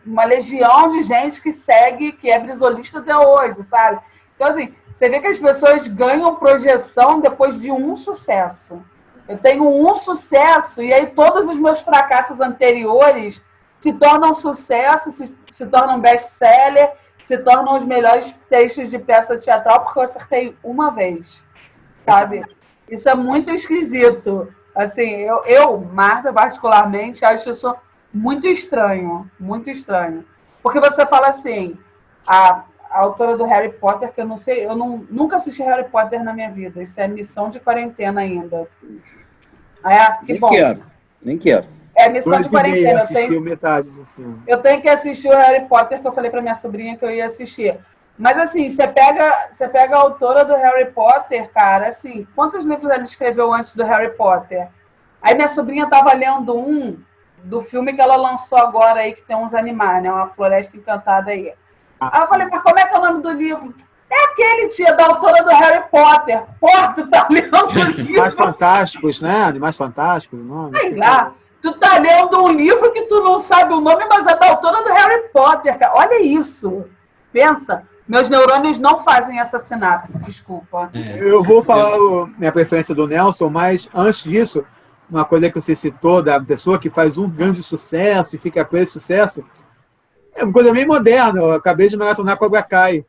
S5: uma legião de gente que segue, que é brizolista até hoje, sabe? Então, assim, você vê que as pessoas ganham projeção depois de um sucesso. Eu tenho um sucesso, e aí todos os meus fracassos anteriores se tornam sucesso, se tornam best-seller, se tornam os melhores textos de peça teatral porque eu acertei uma vez, sabe? Isso é muito esquisito. Assim, eu, Marta, particularmente, acho isso muito estranho, muito estranho. Porque você fala assim, a autora do Harry Potter, que eu não sei, nunca assisti Harry Potter na minha vida, isso é missão de quarentena ainda. Que bom.
S3: Nem quero.
S5: É missão de quarentena. Eu tenho que assistir o Harry Potter, que eu falei para minha sobrinha que eu ia assistir. Mas, assim, você pega a autora do Harry Potter, cara, assim, quantos livros ela escreveu antes do Harry Potter? Aí minha sobrinha estava lendo um do filme que ela lançou agora aí, que tem uns animais, né? Uma Floresta Encantada aí. Aí eu falei, mas como é que é o nome do livro? É aquele, tia, da autora do Harry Potter. Pô, tu tá lendo o livro.
S2: Animais Fantásticos, né? Animais Fantásticos, não?
S5: Sei lá. Tu tá lendo um livro que tu não sabe o nome, mas é da autora do Harry Potter, cara. Olha isso. Pensa. Meus neurônios não fazem essa sinapse, desculpa.
S2: Eu vou falar minha preferência do Nelson, mas antes disso, uma coisa que você citou da pessoa que faz um grande sucesso e fica preso de sucesso, é uma coisa meio moderna. Eu acabei de maratonar Cobra Kai.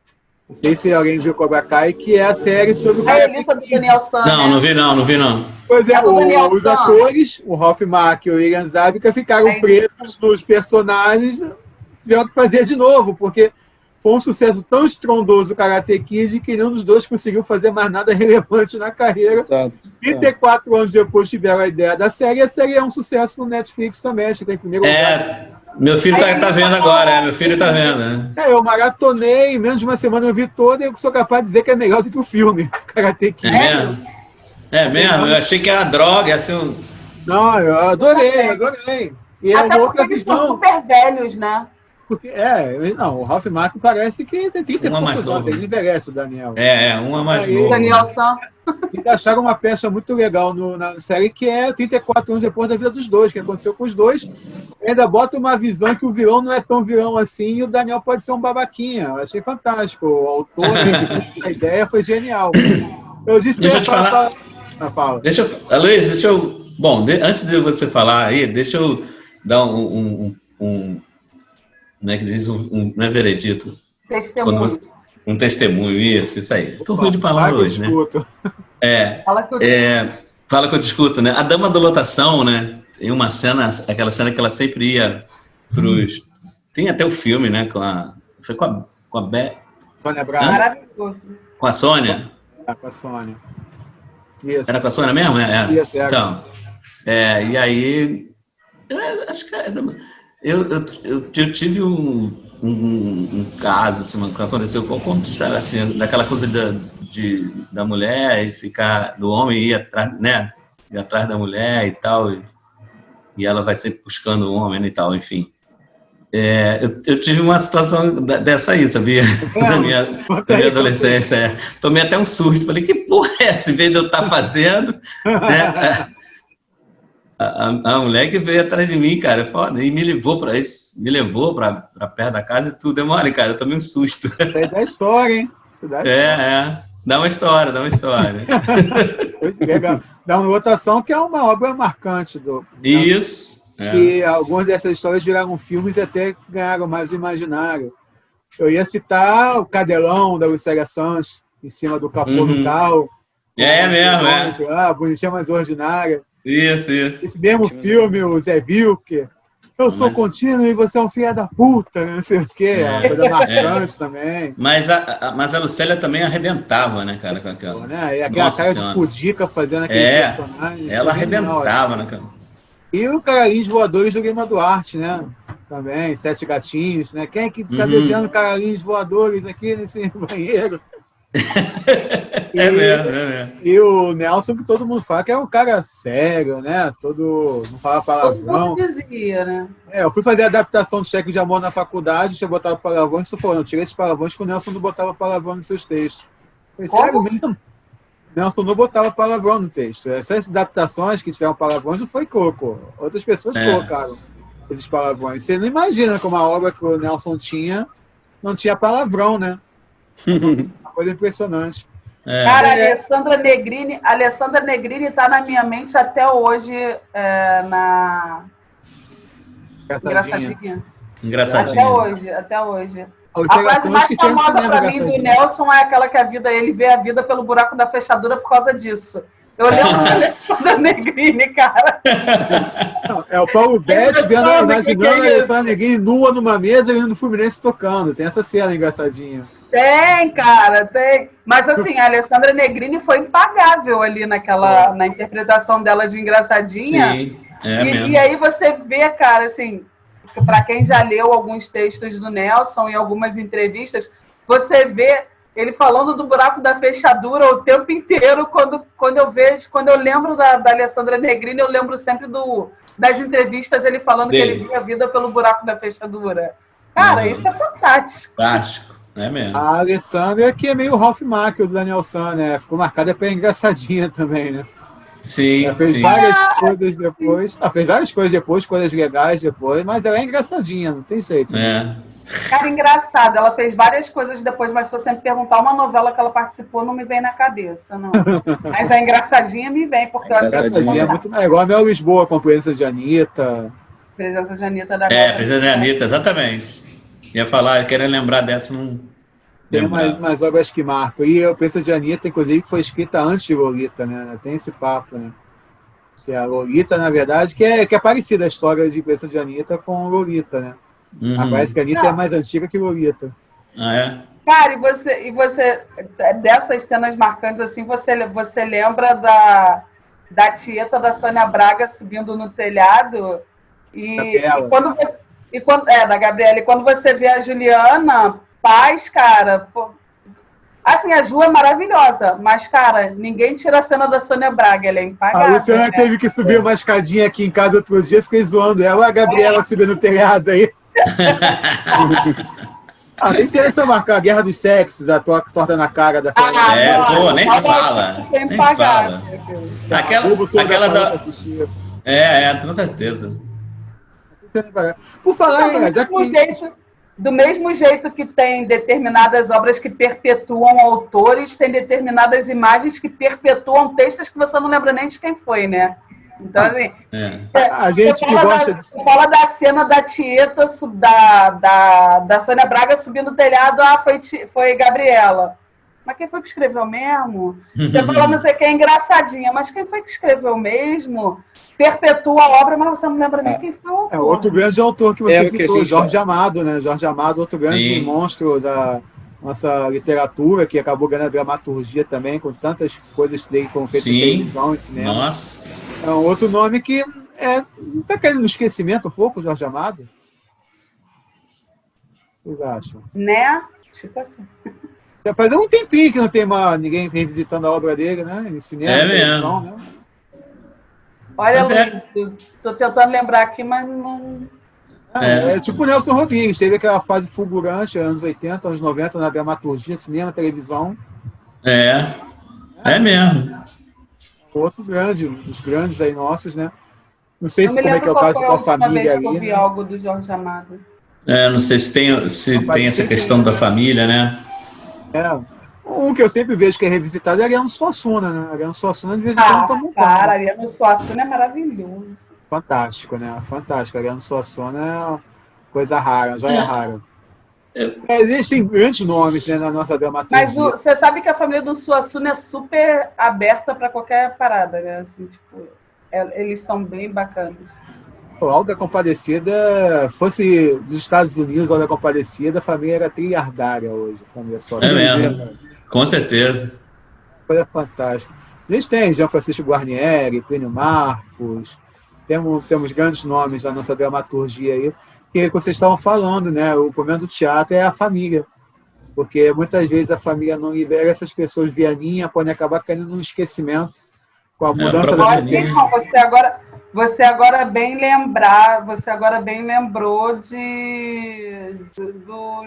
S2: Não sei se alguém viu Cobra Kai, que é a série sobre o
S5: A
S2: Karate
S5: Elisa do
S2: Kid.
S5: Daniel San,
S4: Não,
S5: né?
S4: não vi não.
S2: Pois é,
S5: É do Daniel
S2: os
S5: San.
S2: atores, o Ralph Macchio e o William Zabka, ficaram
S5: Aí,
S2: presos nos personagens, tiveram que fazer de novo, porque foi um sucesso tão estrondoso o Karate Kid que nenhum dos dois conseguiu fazer mais nada relevante na carreira.
S3: Exato.
S2: 34 anos depois tiveram a ideia da série, e a série é um sucesso no Netflix também, acho que tem em primeiro lugar.
S4: Meu filho tá vendo agora, meu filho tá vendo, né?
S2: Eu maratonei, em menos de uma semana eu vi toda e eu sou capaz de dizer que é melhor do que o filme, Karate Kid.
S4: É mesmo? É mesmo? Eu achei que era droga, ia ser um...
S2: Não, eu adorei. E é
S5: até
S2: uma
S5: porque
S2: outra
S5: eles são
S2: visão.
S5: super velhos, né?
S2: Porque, não, o Ralph Macchio parece que tem 30 e
S4: Uma mais
S2: poucos
S4: novo.
S2: anos, ele envelhece, o Daniel.
S4: Uma mais
S2: Aí,
S4: novo.
S5: Daniel San.
S2: Eles acharam uma peça muito legal na série, que é 34 anos depois da vida dos dois, que aconteceu com os dois. Ainda bota uma visão que o vilão não é tão vilão assim e o Daniel pode ser um babaquinha. Eu achei fantástico. O autor, a ideia foi genial. Eu disse que
S4: Deixa eu te falar.
S2: Fala.
S4: Luiz, deixa eu... Bom, antes de você falar aí, deixa eu dar como é que diz? Não é veredito.
S5: Testemunho.
S4: Um testemunho, isso aí. Tô ruim de palavra hoje, né? Fala que eu discuto, né? A Dama da Lotação, né? Tem uma cena, aquela cena que ela sempre ia pros... Tem até o filme, né? Foi com a
S2: Sônia Braga.
S5: Maravilhoso.
S4: Com a Sônia?
S2: Com a Sônia. Isso.
S4: Era com a Sônia mesmo?
S2: Isso, era.
S4: Então, e aí... acho que eu tive um caso assim, que aconteceu com assim, daquela coisa da mulher e ficar, do homem ir atrás, né? Ir atrás da mulher e tal, e ela vai sempre buscando o homem e tal, enfim. Eu tive uma situação dessa aí, sabia? Na minha adolescência. Tomei até um susto, falei, que porra é essa? Em vez de eu estar fazendo, né? A mulher que veio atrás de mim, cara, foda, e me levou para isso, me levou para perto da casa e tudo. Demora, cara, eu tomei um susto.
S2: Isso aí dá história, hein?
S4: Dá uma história.
S2: Dá uma Lotação, que é uma obra marcante do...
S4: Isso.
S2: E algumas dessas histórias viraram filmes e até ganharam mais o imaginário. Eu ia citar o Cadelão, da Lucélia Santos, em cima do capô do carro. Bonitinha, mas ordinária.
S4: Isso.
S2: Esse mesmo filme, o Zé Vilker, eu sou contínuo e você é um filho da puta, né? Não sei o quê, é uma coisa marcante também.
S4: Mas a Lucélia também arrebentava, né, cara, com aquela.
S2: Né? E aquela cara de pudica fazendo aquele personagem.
S4: Ela arrebentava, né, cara?
S2: E o Caralhinhos Voadores do Guilherme Duarte, né? Também, Sete Gatinhos, né? Quem é que fica desenhando Caralhinhos Voadores aqui nesse banheiro?
S4: Mesmo.
S2: E o Nelson, que todo mundo fala que é um cara sério, né? Não fala palavrão.
S5: Todo mundo dizia, né?
S2: Eu fui fazer a adaptação do Cheque de Amor na faculdade, tinha botado palavrões, e falou, não, tirei esses palavrões que o Nelson não botava palavrão nos seus textos. Foi sério mesmo? Nelson não botava palavrão no texto. Essas adaptações que tiveram palavrões não foi Coco. Outras pessoas colocaram esses palavrões. Você não imagina como a obra que o Nelson tinha não tinha palavrão, né? Uma coisa impressionante.
S5: Cara, a Alessandra Negrini está na minha mente até hoje na Engraçadinha. Até hoje. A frase mais famosa para mim do Nelson é aquela que ele vê a vida pelo buraco da fechadura por causa disso. Eu lembro da Alessandra Negrini, cara.
S2: É o Paulo Betti imaginando a Alessandra Negrini nua numa mesa e o Fluminense tocando. Tem essa cena engraçadinha.
S5: Tem, cara, tem. Mas assim, a Alessandra Negrini foi impagável ali na interpretação dela de engraçadinha.
S4: Sim,
S5: e aí você vê, cara, assim, para quem já leu alguns textos do Nelson e algumas entrevistas, você vê ele falando do buraco da fechadura o tempo inteiro. Quando eu lembro da Alessandra Negrini, eu lembro sempre das entrevistas ele falando que ele via a vida pelo buraco da fechadura. Cara, isso é fantástico.
S4: Fantástico, é mesmo.
S2: A Alessandra, que é meio Ralph Macchio do Daniel San, né? Ficou marcada pela engraçadinha também, né?
S4: Sim,
S2: ela fez várias coisas depois. Ela fez várias coisas depois, coisas legais depois, mas ela é engraçadinha, não tem jeito.
S5: Cara, engraçada. Ela fez várias coisas depois, mas se você me perguntar uma novela que ela participou, não me vem na cabeça, não. Mas a engraçadinha me vem, porque eu acho que
S2: é igual a Mel Lisboa, com a presença de Anitta.
S5: Presença de Anitta da
S4: presença de Anitta, exatamente. Ia falar, querendo lembrar dessa, não...
S2: Tem
S4: Lembrar.
S2: umas obras que marcam. E eu penso de Anitta, inclusive, que foi escrita antes de Lolita, né? Tem esse papo, né? Que a Lolita, na verdade, que é parecida a história de Pensa de Anitta com Lolita, né? Mas parece que a Anitta é
S5: Não.
S2: mais antiga que Lolita.
S4: Ah, é?
S5: Cara, e você dessas cenas marcantes, assim, você lembra da tieta da Sônia Braga subindo no telhado?
S2: Gabriela.
S5: Da Gabriela. E quando você vê a Juliana Paz, cara, pô, assim, a Ju é maravilhosa, mas, cara, ninguém tira a cena da Sônia Braga, ela é
S2: A
S5: impagável.
S2: Luciana
S5: Né?
S2: teve que subir uma escadinha aqui em casa outro dia, fiquei zoando ela, a Gabriela subindo no telhado aí. Tem cena só marcar a Guerra dos Sexos, a torta na cara da família.
S4: Pô, nem fala.
S5: É
S4: Nem
S5: impagável.
S4: fala. Aquela da... com certeza.
S2: Por falar em... Já que...
S5: Do mesmo jeito que tem determinadas obras que perpetuam autores, tem determinadas imagens que perpetuam textos que você não lembra nem de quem foi, né? Então, assim...
S2: A gente que gosta de...
S5: Fala da cena da tieta, da Sônia Braga subindo o telhado, foi Gabriela. Mas quem foi que escreveu mesmo? Você fala, não sei quem, é engraçadinha, mas quem foi que escreveu mesmo? Perpetua a obra, mas você não lembra nem quem foi o autor.
S2: Outro grande autor que você citou,
S3: que
S2: Jorge Amado, né? Jorge Amado, outro grande monstro da nossa literatura, que acabou ganhando dramaturgia também, com tantas coisas dele que foram feitas em televisão e cinema.
S4: Nossa.
S2: É um outro nome que está caindo no esquecimento um pouco, Jorge Amado. O que vocês acham?
S5: Né? Tipo assim.
S2: Faz um tempinho que não tem ninguém revisitando a obra dele, né? Em cinema, televisão, né?
S5: Olha, Luiz, estou tentando lembrar aqui, mas não...
S2: É tipo o Nelson Rodrigues, teve aquela fase fulgurante, anos 80, anos 90, na dramaturgia, cinema, televisão.
S4: É mesmo.
S2: Outro grande, os grandes aí nossos, né? Não sei como é que é o caso da família ali.
S5: Eu vi algo do Jorge Amado.
S4: Não sei se tem essa questão da família, né?
S2: Um que eu sempre vejo que é revisitado é Ariano Suassuna, né? Ariano Suassuna de vez em quando tá montando.
S5: Cara, Ariano Suassuna é maravilhoso.
S2: Fantástico, né? Fantástico. Ariano Suassuna é uma coisa rara, uma joia rara. Existem grandes nomes, né, na nossa dramaturgia.
S5: Mas você sabe que a família do Suassuna é super aberta para qualquer parada, né? Assim, tipo, eles são bem bacanas.
S2: O Auto da Compadecida, fosse dos Estados Unidos, o Auto da Compadecida, a família era trilhardária hoje. A família Suassuna.
S4: Mesmo. Com certeza.
S2: Coisa fantástica. A gente tem Jean Francisco Guarnieri, Plínio Marcos, temos grandes nomes da nossa dramaturgia aí, que vocês estavam falando, né? O problema do teatro é a família, porque muitas vezes a família não libera essas pessoas vianinhas, podem acabar caindo num esquecimento com a mudança da família.
S5: Você agora bem lembrou do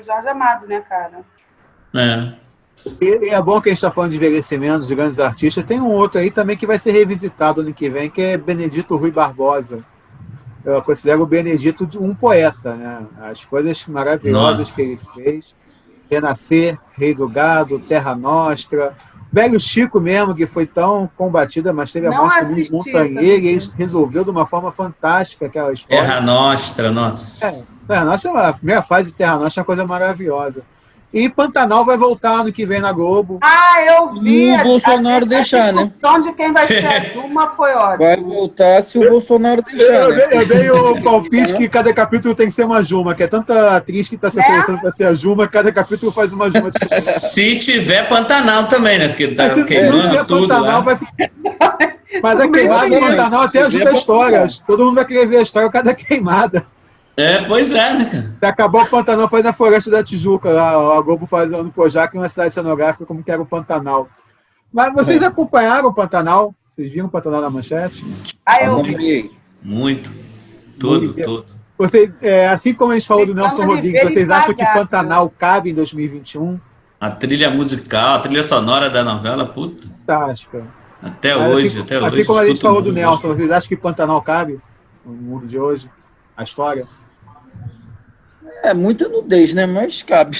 S5: Jorge Amado, né, cara?
S2: E é bom que a gente está falando de envelhecimento de grandes artistas. Tem um outro aí também que vai ser revisitado ano que vem, que é Benedito Rui Barbosa. Eu considero o Benedito um poeta, né? As coisas maravilhosas que ele fez. Renascer, Rei do Gado, Terra Nostra. Velho Chico mesmo, que foi tão combatida, mas teve a morte do Luiz Montanheiro, e ele resolveu de uma forma fantástica aquela história.
S4: Terra Nostra, nossa.
S2: Terra Nostra, a primeira fase de Terra Nostra é uma coisa maravilhosa. E Pantanal vai voltar ano que vem na Globo.
S5: Eu vi.
S3: Se o Bolsonaro deixar, né?
S5: A de quem vai ser a Duma foi ótima.
S3: Vai voltar se o Bolsonaro deixar, né?
S2: Eu dei o palpite que cada capítulo tem que ser uma Juma, que é tanta atriz que está se oferecendo para ser a Juma, cada capítulo faz uma Juma.
S4: Se tiver Pantanal também, né? Porque tá queimando tudo
S2: Pantanal,
S4: lá.
S2: Mas a queimada do Pantanal até ajuda a história. Todo mundo vai querer ver a história cada queimada.
S4: Pois é, né, cara?
S2: Se acabar o Pantanal, faz na Floresta da Tijuca, lá, a Globo fazendo no Projac, uma cidade cenográfica, como que era o Pantanal. Mas vocês acompanharam o Pantanal? Vocês viram o Pantanal na manchete?
S5: Eu vi.
S4: Muito. Tudo.
S2: Vocês, assim como a gente falou do Nelson Rodrigues, vocês acham que Pantanal cabe em 2021?
S4: A trilha musical, a trilha sonora da novela, puta.
S2: Fantástica.
S4: Até hoje.
S2: Assim como a gente falou do Nelson, vocês acham que Pantanal cabe no mundo de hoje? A história?
S3: É muita nudez, né? Mas cabe.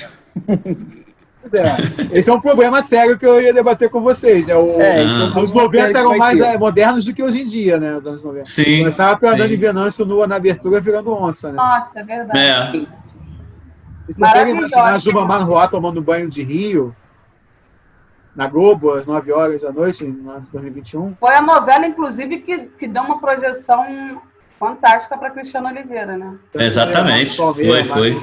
S2: Esse é um problema sério que eu ia debater com vocês, né? Os 90 eram mais modernos do que hoje em dia, né? Os anos 90.
S4: Sim.
S2: Começava andando em Venâncio nua na abertura virando onça, né?
S5: Nossa, é verdade.
S2: Vocês conseguem imaginar a Juba Marroá tomando banho de rio na Globo, às 9 horas da noite, em 2021?
S5: Foi a novela, inclusive, que deu uma projeção fantástica para Cristiano Oliveira, né?
S4: Exatamente. Foi.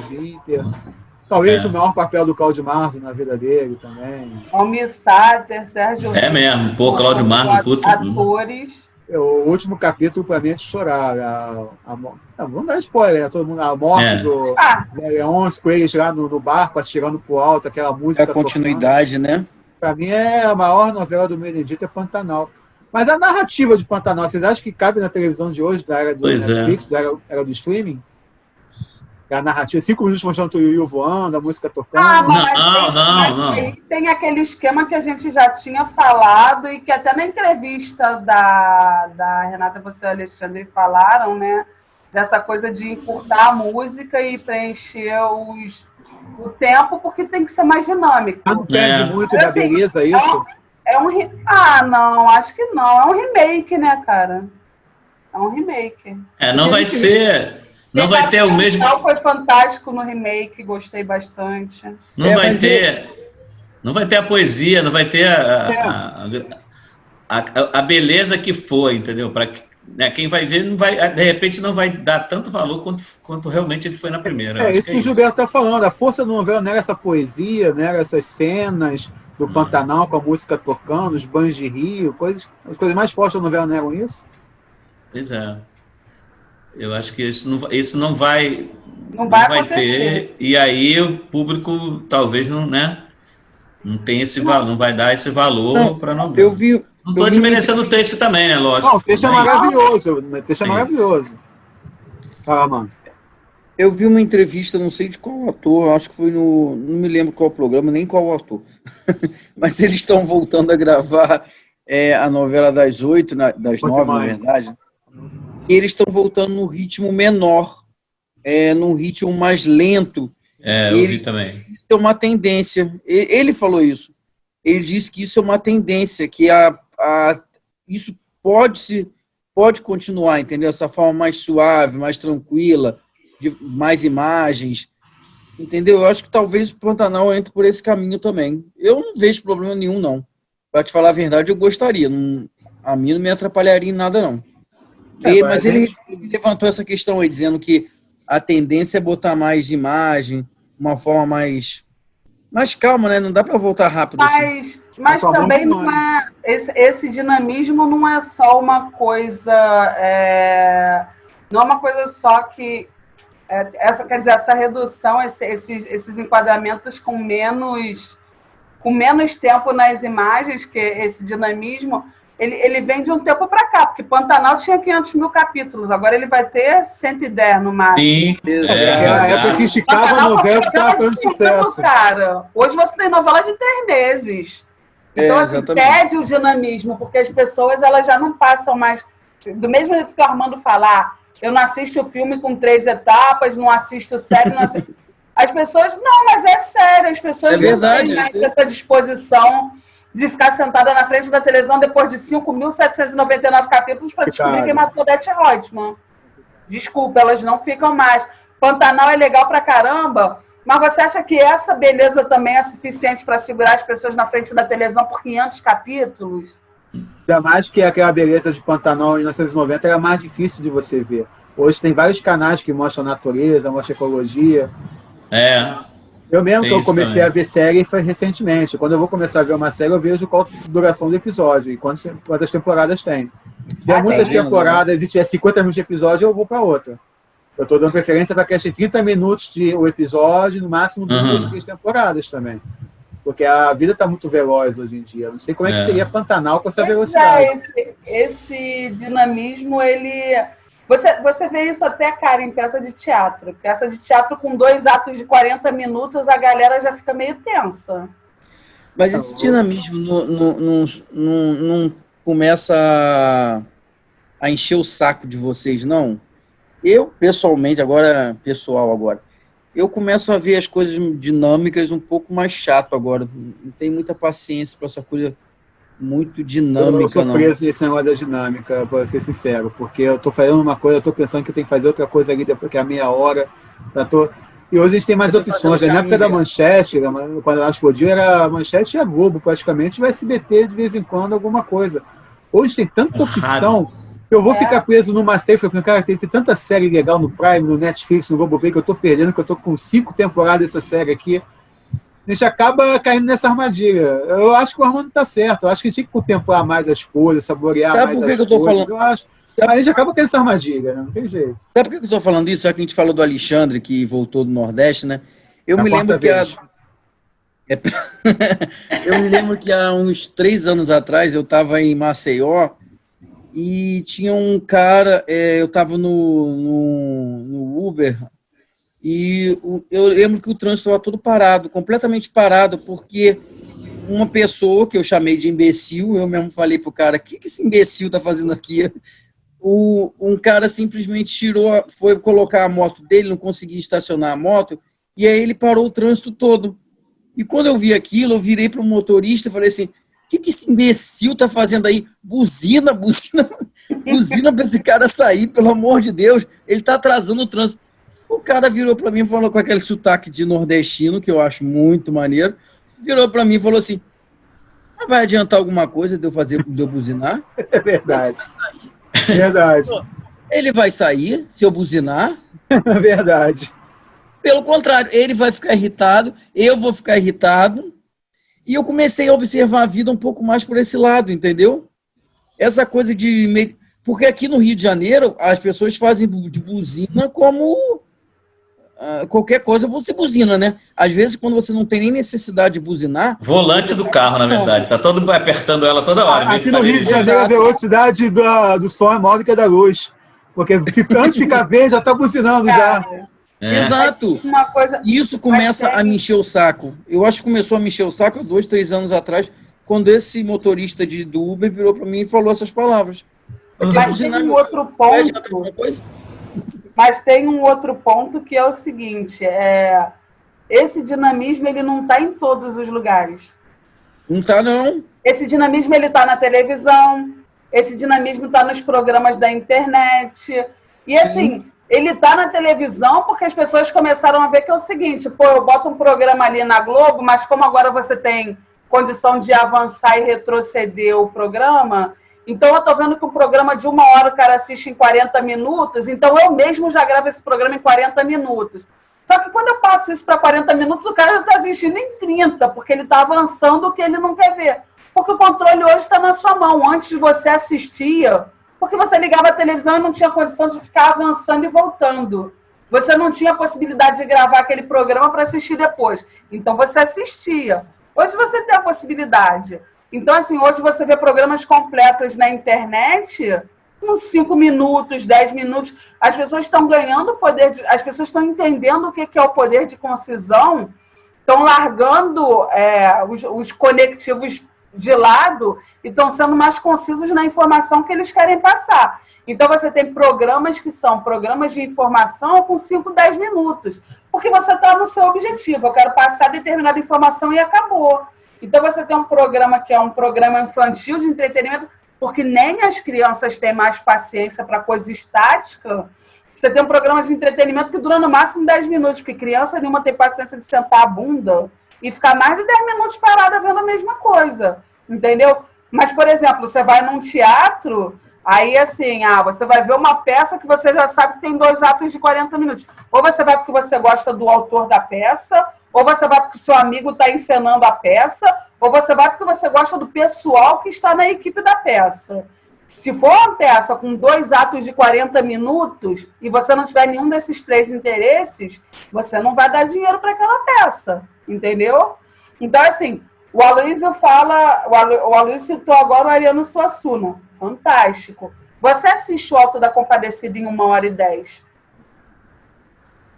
S2: Talvez o maior papel do Cláudio Marzo na vida dele também.
S5: Almir Sater, Sérgio
S4: É mesmo, pô, Cláudio Marzo, puta.
S5: Atores.
S2: O último capítulo, para mim, é de chorar. Não, vamos dar spoiler, né? Todo mundo, a morte do Leôncio, com eles lá no barco, atirando pro alto, aquela música.
S3: É a continuidade, tocando, né?
S2: Para mim, é a maior novela do Benedito, é Pantanal. Mas a narrativa de Pantanal, vocês acham que cabe na televisão de hoje, da era do Netflix, da era do streaming? A narrativa, 5 minutos mostrando o Tuiuiu voando, a música tocando.
S4: Não.
S5: Tem aquele esquema que a gente já tinha falado e que até na entrevista da Renata e o Alexandre falaram, né? Dessa coisa de encurtar a música e preencher o tempo, porque tem que ser mais dinâmico.
S2: Não perde muito da beleza isso?
S5: Não, acho que não. É um remake, né, cara? É um remake.
S4: Não vai ser... Não vai ter o mesmo...
S5: Foi fantástico no remake, gostei bastante.
S4: Não vai ter a poesia, não vai ter a beleza que foi, entendeu? Para quem vai ver, de repente não vai dar tanto valor quanto realmente ele foi na primeira.
S2: Isso que o Gilberto está falando. A força da novela não era essa poesia, não era essas cenas do Pantanal com a música tocando, os banhos de rio, as coisas mais fortes da novela não eram isso?
S4: Pois é. Eu acho que isso não vai ter, e aí o público talvez não tem esse valor, não vai dar esse valor para não ver. Não estou desmerecendo o texto também, né? Lógico.
S2: Não, o texto é maravilhoso. O texto é maravilhoso. Fala, mano.
S3: Eu vi uma entrevista, não sei de qual ator, acho que foi não me lembro qual programa, nem qual ator. Mas eles estão voltando a gravar a novela das 8, das 9, na verdade. E eles estão voltando num ritmo menor, num ritmo mais lento.
S4: Eu vi também.
S3: Isso é uma tendência. Ele falou isso. Ele disse que isso é uma tendência, que isso pode continuar, entendeu? Essa forma mais suave, mais tranquila, de mais imagens, entendeu? Eu acho que talvez o Pantanal entre por esse caminho também. Eu não vejo problema nenhum, não. Para te falar a verdade, eu gostaria. A mim não me atrapalharia em nada, não. Mas ele levantou essa questão aí, dizendo que a tendência é botar mais imagem, uma forma mais calma, né? Não dá para voltar rápido.
S5: Mas também não é... Esse dinamismo não é só uma coisa... não é uma coisa só que... quer dizer, essa redução, esses enquadramentos com menos tempo nas imagens, que esse dinamismo... Ele vem de um tempo para cá, porque Pantanal tinha 500 mil capítulos, agora ele vai ter 110 no máximo.
S3: Sim,
S2: a época que esticava a novela que estava fazendo sucesso.
S5: Cara. Hoje você tem novela de 3 meses. Então, perde o dinamismo, porque as pessoas elas já não passam mais... Do mesmo jeito que o Armando falar, eu não assisto filme com 3 etapas, não assisto série, não assisto... As pessoas... Não, mas é sério, as pessoas não têm mais essa disposição... de ficar sentada na frente da televisão depois de 5.799 capítulos para descobrir quem matou Odete Roitman. Desculpa, elas não ficam mais. Pantanal é legal pra caramba, mas você acha que essa beleza também é suficiente para segurar as pessoas na frente da televisão por 500 capítulos?
S2: Ainda mais que aquela beleza de Pantanal em 1990 era mais difícil de você ver. Hoje tem vários canais que mostram natureza, mostram ecologia. Eu mesmo que eu comecei a ver série foi recentemente. Quando eu vou começar a ver uma série, eu vejo qual a duração do episódio e quantas temporadas tem. Se tiver muitas temporadas e tiver 50 minutos de episódio, eu vou para outra. Eu estou dando preferência para que tenha 30 minutos de o episódio, no máximo 2, 3 temporadas também. Porque a vida está muito veloz hoje em dia. Não sei como é que seria Pantanal com essa velocidade.
S5: Esse dinamismo, ele... Você vê isso até, cara, em peça de teatro. Peça de teatro com 2 atos de 40 minutos, a galera já fica meio tensa.
S3: Mas esse dinamismo não começa a encher o saco de vocês, não? Eu, pessoalmente, eu começo a ver as coisas dinâmicas um pouco mais chato agora. Não tenho muita paciência para essa coisa muito dinâmica,
S2: eu sou preso nesse negócio da dinâmica, para ser sincero, porque eu tô fazendo uma coisa, eu tô pensando que eu tenho que fazer outra coisa ali depois que é a meia hora. E hoje a gente tem mais
S3: Eu tô
S2: opções.
S3: fazendo
S2: Na época da
S3: caminho.
S2: Manchete, quando ela explodiu, era a Manchete e a Globo, praticamente, e o SBT de vez em quando, alguma coisa. Hoje tem tanta opção que eu vou ficar preso numa série, falando, cara, tem tanta série legal no Prime, no Netflix, no Globoplay, que eu tô perdendo, que eu tô com 5 temporadas dessa série aqui. A gente acaba caindo nessa armadilha. Eu acho que o Armando tá certo. Eu acho que a gente tinha que contemplar mais as coisas, saborear
S3: Sabe
S2: mais
S3: por que
S2: as
S3: que eu tô
S2: coisas.
S3: falando?
S2: Eu acho. Mas a gente acaba caindo nessa armadilha, né? Não tem jeito.
S3: Sabe por que eu estou falando isso? Já que a gente falou do Alexandre, que voltou do Nordeste, né? Eu
S2: É a
S3: me lembro
S2: quarta
S3: que
S2: vez.
S3: eu me lembro que há uns 3 anos atrás eu estava em Maceió e tinha um cara, eu estava no Uber e eu lembro que o trânsito estava todo parado, completamente parado, porque uma pessoa que eu chamei de imbecil, eu mesmo falei pro cara, o que esse imbecil está fazendo aqui? Um cara simplesmente foi colocar a moto dele, não conseguia estacionar a moto, e aí ele parou o trânsito todo. E quando eu vi aquilo, eu virei para o motorista e falei assim, o que esse imbecil está fazendo aí? Buzina, buzina, buzina para esse cara sair, pelo amor de Deus, ele está atrasando o trânsito. O cara virou para mim e falou com aquele sotaque de nordestino, que eu acho muito maneiro, virou para mim e falou assim, vai adiantar alguma coisa de eu buzinar?
S2: É verdade. Verdade.
S3: Ele vai sair se eu buzinar.
S2: É verdade.
S3: Pelo contrário, ele vai ficar irritado, eu vou ficar irritado. E eu comecei a observar a vida um pouco mais por esse lado, entendeu? Essa coisa de... Porque aqui no Rio de Janeiro, as pessoas fazem de buzina como... qualquer coisa você buzina, né? Às vezes, quando você não tem nem necessidade de buzinar...
S4: Volante do carro, na verdade. Tá todo mundo apertando ela toda hora.
S2: Aqui no Rio de Janeiro, a velocidade do som é maior do que a da luz. Porque antes de ficar verde, já tá buzinando já.
S3: Exato.
S5: Uma coisa...
S3: Isso começa a me encher o saco. Eu acho que começou a me encher o saco há 2, 3 anos atrás, quando esse motorista do Uber virou para mim e falou essas palavras.
S5: Mas tem um outro ponto. Mas tem um outro ponto que é o seguinte: esse dinamismo ele não está em todos os lugares.
S3: Não está, não.
S5: Esse dinamismo ele está na televisão, esse dinamismo está nos programas da internet. E assim, ele está na televisão porque as pessoas começaram a ver que é o seguinte, pô, eu boto um programa ali na Globo, mas como agora você tem condição de avançar e retroceder o programa, então eu estou vendo que um programa de 1 hora o cara assiste em 40 minutos, então eu mesmo já gravo esse programa em 40 minutos. Só que quando eu passo isso para 40 minutos, o cara já está assistindo em 30, porque ele está avançando o que ele não quer ver. Porque o controle hoje está na sua mão. Antes você assistia, porque você ligava a televisão e não tinha condição de ficar avançando e voltando. Você não tinha possibilidade de gravar aquele programa para assistir depois. Então você assistia. Hoje você tem a possibilidade. Então, assim, hoje você vê programas completos na internet, uns 5 minutos, 10 minutos. As pessoas estão ganhando poder, as pessoas estão entendendo o que é o poder de concisão, estão largando os conectivos de lado e estão sendo mais concisos na informação que eles querem passar. Então, você tem programas que são programas de informação com 5, 10 minutos, porque você está no seu objetivo, eu quero passar determinada informação e acabou. Então, você tem um programa que é um programa infantil de entretenimento, porque nem as crianças têm mais paciência para coisa estática. Você tem um programa de entretenimento que dura no máximo 10 minutos, porque criança nenhuma tem paciência de sentar a bunda e ficar mais de 10 minutos parada vendo a mesma coisa, entendeu? Mas, por exemplo, você vai num teatro, aí assim, você vai ver uma peça que você já sabe que tem 2 atos de 40 minutos. Ou você vai porque você gosta do autor da peça, ou você vai porque seu amigo está encenando a peça, ou você vai porque você gosta do pessoal que está na equipe da peça. Se for uma peça com 2 atos de 40 minutos e você não tiver nenhum desses 3 interesses, você não vai dar dinheiro para aquela peça, entendeu? Então, assim, o Aloysio citou agora o Ariano Suassuna. Fantástico. Você assiste o Alto da Compadecida em 1h10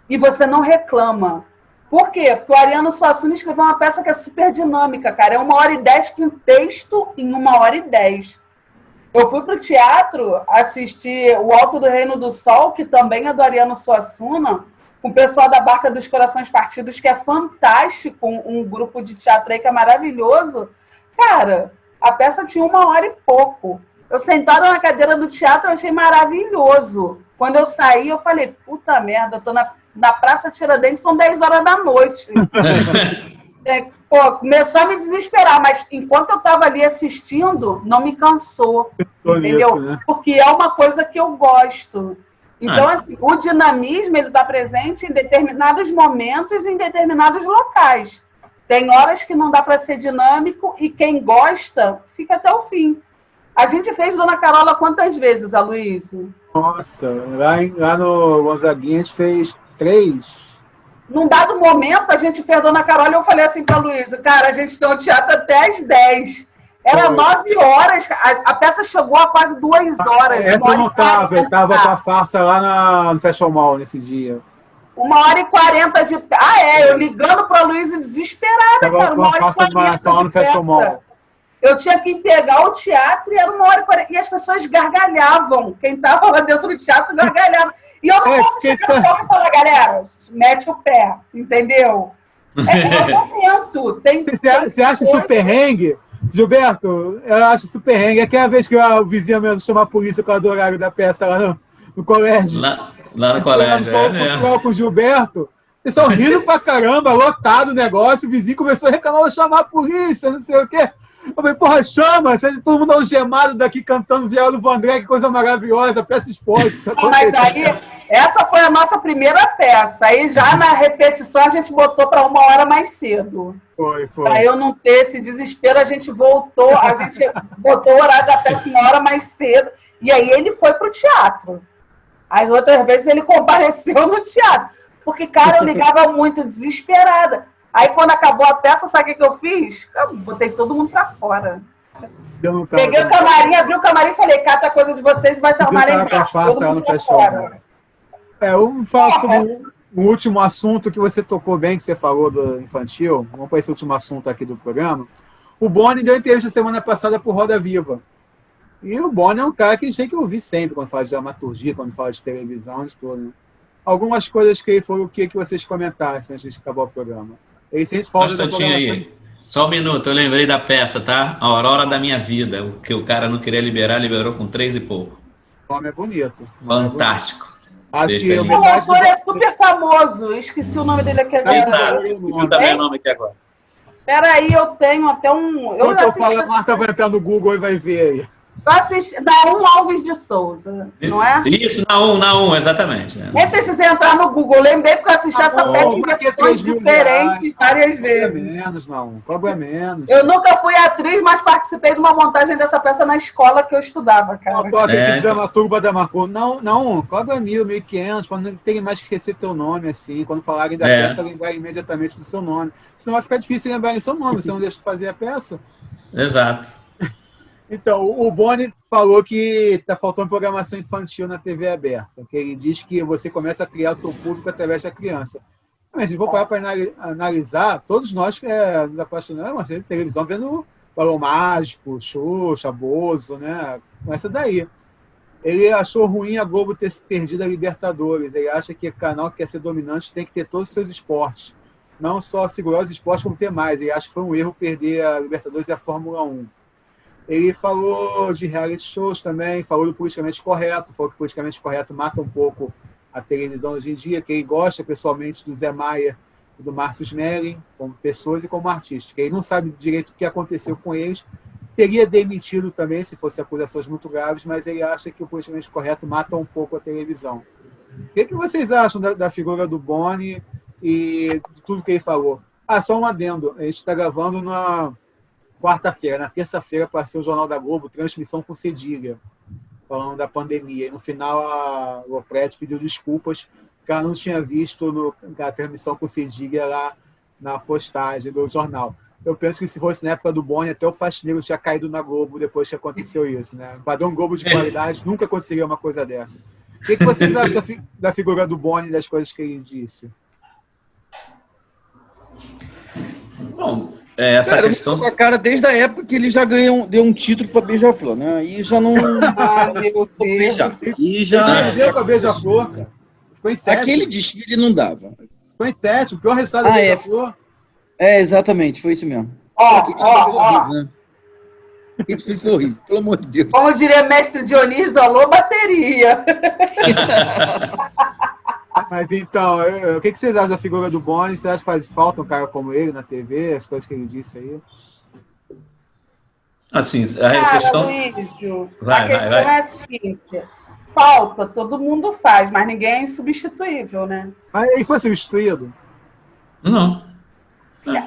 S5: e você não reclama. Por quê? Porque o Ariano Suassuna escreveu uma peça que é super dinâmica, cara. É 1h10 com texto em 1h10. Eu fui para o teatro assistir O Alto do Reino do Sol, que também é do Ariano Suassuna, com o pessoal da Barca dos Corações Partidos, que é fantástico, um grupo de teatro aí que é maravilhoso. Cara, a peça tinha 1 hora e pouco. Eu sentada na cadeira do teatro, eu achei maravilhoso. Quando eu saí, eu falei, puta merda, eu tô na Praça Tiradentes são 10 horas da noite. Começou a me desesperar, mas enquanto eu estava ali assistindo, não me cansou, entendeu?
S2: Nisso, né?
S5: Porque é uma coisa que eu gosto. Então, assim, o dinamismo ele está presente em determinados momentos, em determinados locais. Tem horas que não dá para ser dinâmico e quem gosta fica até o fim. A gente fez Dona Carola quantas vezes, Aloysio?
S2: Nossa, lá no Gonzaguinha a gente fez 3.
S5: Num dado momento, a gente fez Dona Carola e eu falei assim para o Aloysio, cara, a gente tem o teatro até às 10. Era 9 horas, a peça chegou a quase 2 horas.
S2: Essa eu não estava, eu estava com a farsa lá no Fashion Mall nesse dia.
S5: 1h40 de... eu ligando para o Aloysio desesperada, cara, 1h40
S2: lá no Fashion Mall.
S5: Eu tinha que entregar o teatro e era 1h40. E as pessoas gargalhavam. Quem estava lá dentro do teatro gargalhava. E eu não posso chegar no palco e falar, galera, mete o pé, entendeu? É um momento.
S2: Você acha isso perrengue? Gilberto, eu acho isso perrengue. Aquela vez que o vizinho mesmo chamou a polícia com o horário da peça lá no colégio.
S4: Lá no colégio,
S2: mesmo. Com o Gilberto, o pessoal rindo pra caramba, lotado o negócio, o vizinho começou a reclamar, vou chamar a polícia, não sei o quê. Eu falei, porra, chama, todo mundo algemado daqui cantando Viola do Vandré, que coisa maravilhosa, peça exposta.
S5: Mas aí, essa foi a nossa primeira peça. Aí já na repetição a gente botou para 1 hora mais cedo.
S2: Foi.
S5: Para eu não ter esse desespero, a gente botou o horário da peça 1 hora mais cedo. E aí ele foi pro teatro. As outras vezes ele compareceu no teatro. Porque, cara, eu ligava muito, desesperada. Aí, quando acabou a peça, sabe o que eu fiz? Eu botei todo mundo pra fora. Peguei o camarim, abri o camarim e falei, cata a coisa de vocês e vai se arrumarem embaixo. Todo mundo pra fora.
S2: Eu vou falar sobre o último assunto que você tocou bem, que você falou do infantil. Vamos para esse último assunto aqui do programa. O Boni deu entrevista semana passada por Roda Viva. E o Boni é um cara que a gente tem que ouvir sempre, quando fala de dramaturgia, quando fala de televisão, de tudo. Né? Algumas coisas que ele falou, o que vocês comentassem antes de acabar o programa.
S4: Só um instantinho aí. Só um minuto, eu lembrei da peça, tá? A Aurora da Minha Vida. O que o cara não queria liberar, liberou com 3 e pouco.
S2: O nome é bonito.
S4: Fantástico.
S2: Acho que
S5: o autor é super famoso. Esqueci o nome dele aqui agora.
S4: Esqueci também o nome aqui agora.
S5: Peraí, eu tenho até um...
S2: Enquanto eu falo, a Marta vai entrar no Google e vai ver aí.
S5: Naum Alves de Souza, não é?
S4: Isso, Naum, exatamente.
S5: Nem precisa entrar no Google. Eu lembrei porque eu assisti essa peça em versões diferentes várias vezes.
S2: Cobra menos.
S5: Eu nunca fui atriz, mas participei de uma montagem dessa peça na escola que eu estudava, cara.
S2: Dramaturgo da Marcou. Não, cobra 1.000, 1.500, para não ter mais que esquecer teu nome, assim. Quando falarem da peça, lembrar imediatamente do seu nome. Senão vai ficar difícil lembrar seu nome, você não deixa de fazer a peça.
S4: Exato.
S2: Então, o Boni falou que está faltando programação infantil na TV aberta, que ele diz que você começa a criar o seu público através da criança. Mas se for parar para analisar, todos nós que nos apaixonamos de televisão vendo Balão Mágico, Xuxa, Bozo, né? Começa daí. Ele achou ruim a Globo ter perdido a Libertadores. Ele acha que o canal que quer ser dominante tem que ter todos os seus esportes. Não só segurar os esportes, como ter mais. Ele acha que foi um erro perder a Libertadores e a Fórmula 1. Ele falou de reality shows também, falou do politicamente correto, falou que o politicamente correto mata um pouco a televisão hoje em dia, que ele gosta pessoalmente do Zé Maia e do Márcio Smelling, como pessoas e como artistas, que ele não sabe direito o que aconteceu com eles, teria demitido também, se fossem acusações muito graves, mas ele acha que o politicamente correto mata um pouco a televisão. O que vocês acham da figura do Boni e de tudo que ele falou? Só um adendo, a gente está gravando na quarta-feira, na terça-feira apareceu o Jornal da Globo, transmissão com cedilha, falando da pandemia. E no final a Lopretti pediu desculpas, porque ela não tinha visto a transmissão com cedilha lá na postagem do jornal. Eu penso que se fosse na época do Boni, até o faxineiro tinha caído na Globo depois que aconteceu isso. Né? O padrão Globo de qualidade nunca conseguiria uma coisa dessa. O que vocês acham da figura do Boni e das coisas que ele disse?
S4: Bom, essa questão...
S3: Com a cara desde a época que ele já deu um título para Beija-Flor, né? Aí já não...
S5: meu Deus.
S3: E já...
S2: Perdeu com a Beija-Flor, cara. Ficou em 7.
S3: Aquele desfile não dava.
S2: Ficou em 7, o pior resultado da Beija-Flor.
S3: Exatamente, foi isso mesmo. Aquele desfile foi horrível, pelo amor de Deus.
S5: Como diria mestre Dionísio, alô, bateria.
S2: Mas então, o que vocês acham da figura do Boni? Vocês acham que faz falta um cara como ele na TV, as coisas que ele disse aí?
S4: Assim, a
S5: Cara,
S4: questão...
S5: Luísio, a
S4: Vai.
S5: questão é a seguinte: falta, todo mundo faz, mas ninguém é insubstituível, né?
S2: Mas ele foi substituído?
S4: Não.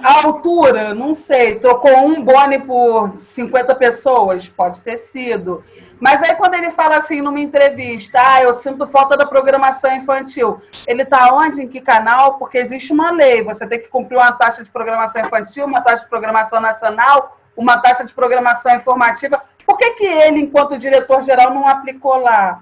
S5: A altura, não sei, trocou um Boni por 50 pessoas, pode ter sido. Mas aí quando ele fala assim numa entrevista, eu sinto falta da programação infantil, ele está onde, em que canal? Porque existe uma lei, você tem que cumprir uma taxa de programação infantil, uma taxa de programação nacional, uma taxa de programação informativa. Por que ele, enquanto diretor-geral, não aplicou lá?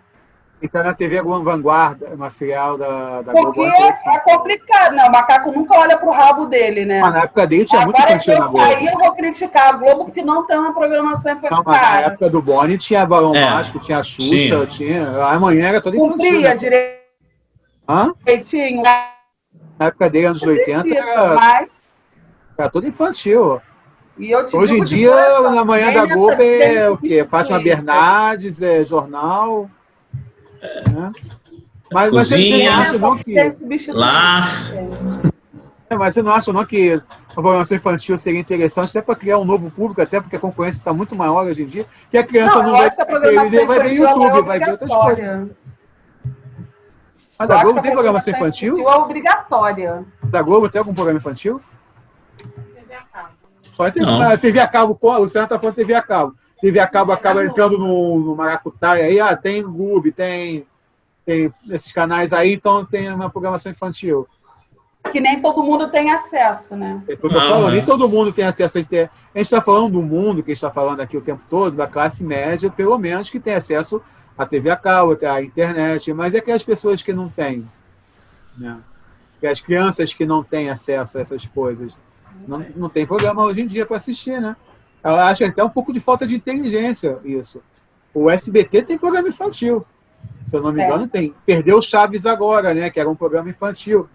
S2: Ele está na TV Vanguarda, uma filial da Globo.
S5: Porque é complicado, né? O macaco nunca olha pro rabo dele, né?
S2: Mas na época dele tinha muito
S5: Agora
S2: infantil
S5: que
S2: na
S5: eu
S2: Globo.
S5: saí, eu vou criticar a Globo porque não tem uma programação infantil.
S2: Não, mas na época do Boni tinha Balão Mágico, tinha a Xuxa,
S4: Sim.
S2: tinha... A manhã era toda infantil.
S5: Cumpria
S2: Né? Hã?
S5: direitinho.
S2: Na época dele, anos 80, era toda infantil.
S5: E eu te
S2: Hoje em
S5: digo de
S2: dia,
S5: coração,
S2: na manhã
S5: nem
S2: da
S5: nessa
S2: Globo
S5: tem
S2: é o quê? Fátima
S5: substituído.
S2: Bernardes, jornal. Né? Mas você
S4: Cozinha.
S2: não acha não que...
S5: Tem substituído.
S4: Lá.
S2: Mas você não acha não que a programação infantil seria interessante até para criar um novo público, até porque a concorrência está muito maior hoje em dia, que a criança não vai...
S5: Acho que a programação
S2: Ele vai ver
S5: infantil
S2: YouTube,
S5: é
S2: vai ver outras coisas.
S5: obrigatória.
S2: Mas
S5: Eu
S2: a
S5: acho
S2: Globo
S5: que
S2: tem programação infantil?
S5: É obrigatória.
S2: Da Globo tem algum programa infantil? Só tem
S4: Não.
S2: a TV a cabo, o Luciano está falando TV a cabo. TV a cabo acaba entrando no Maracutaia aí, tem Globo, tem esses canais aí, então tem uma programação infantil.
S5: Que nem todo mundo tem acesso, né?
S2: É isso que eu tô
S4: Não,
S2: falando,
S4: é.
S2: nem todo mundo tem acesso à internet. A gente está falando do mundo que a gente está falando aqui o tempo todo, da classe média, pelo menos, que tem acesso à TV a cabo, à internet, mas é aquelas pessoas que não têm, né? Que as crianças que não têm acesso a essas coisas. Não tem programa hoje em dia para assistir, né? Eu acho até um pouco de falta de inteligência isso. O SBT tem programa infantil. Se eu não me engano, tem. Perdeu o Chaves agora, né? Que era um programa infantil.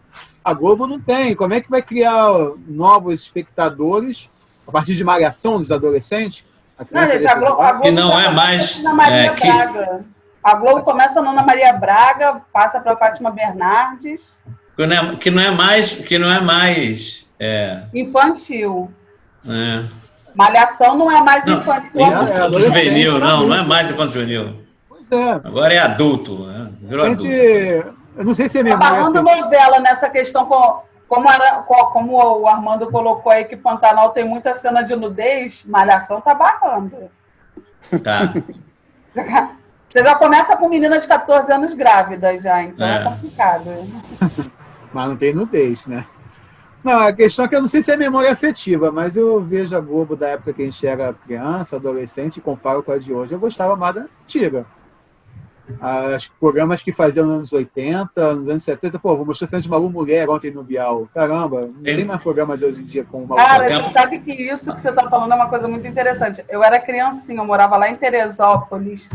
S2: A Globo não tem. Como é que vai criar novos espectadores a partir de malhação dos adolescentes?
S5: Não, gente, a Globo
S4: E não
S5: já
S4: é mais,
S5: na Maria
S4: que-
S5: Braga. A Globo começa na Ana Maria Braga, passa para Fátima Bernardes.
S4: Que não é mais
S5: Infantil.
S4: é,
S5: Malhação não é mais
S4: Não,
S5: infantil.
S4: infanto juvenil, não
S2: adulto.
S4: é mais infanto juvenil.
S2: Pois é.
S4: Agora é adulto, né? Virou
S2: A
S4: adulto.
S2: gente, eu não sei se é
S5: Tá
S2: memória
S5: barrando
S2: afetiva.
S5: novela nessa questão, como o Armando colocou aí, que Pantanal tem muita cena de nudez, Malhação tá barrando.
S4: Tá.
S5: Você já começa com menina de 14 anos grávida já, então é
S4: É.
S5: complicado.
S2: Mas não tem nudez, né? Não, a questão é que eu não sei se é memória afetiva, mas eu vejo a Globo da época que a gente era criança, adolescente, e comparo com a de hoje. Eu gostava mais da antiga. Os programas que faziam nos anos 80, nos anos 70, pô, vou mostrar cena de Malu Mulher ontem no Bial. Caramba, não tem mais programa de hoje em dia com Malu
S5: Cara,
S2: Mulher.
S5: você sabe que isso que você está falando é uma coisa muito interessante. Eu era criancinha, eu morava lá em Teresópolis,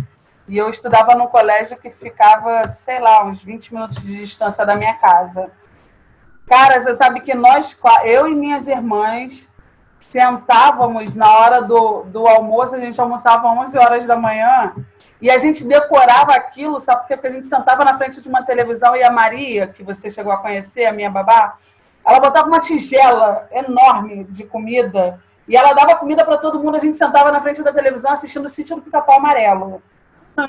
S5: e eu estudava num colégio que ficava, sei lá, uns 20 minutos de distância da minha casa. Cara, você sabe que eu e minhas irmãs, sentávamos na hora do almoço, a gente almoçava às 11 horas da manhã, e a gente decorava aquilo, sabe por quê? Porque a gente sentava na frente de uma televisão e a Maria, que você chegou a conhecer, a minha babá, ela botava uma tigela enorme de comida e ela dava comida para todo mundo, a gente sentava na frente da televisão assistindo o Sítio do Pica-Pau Amarelo.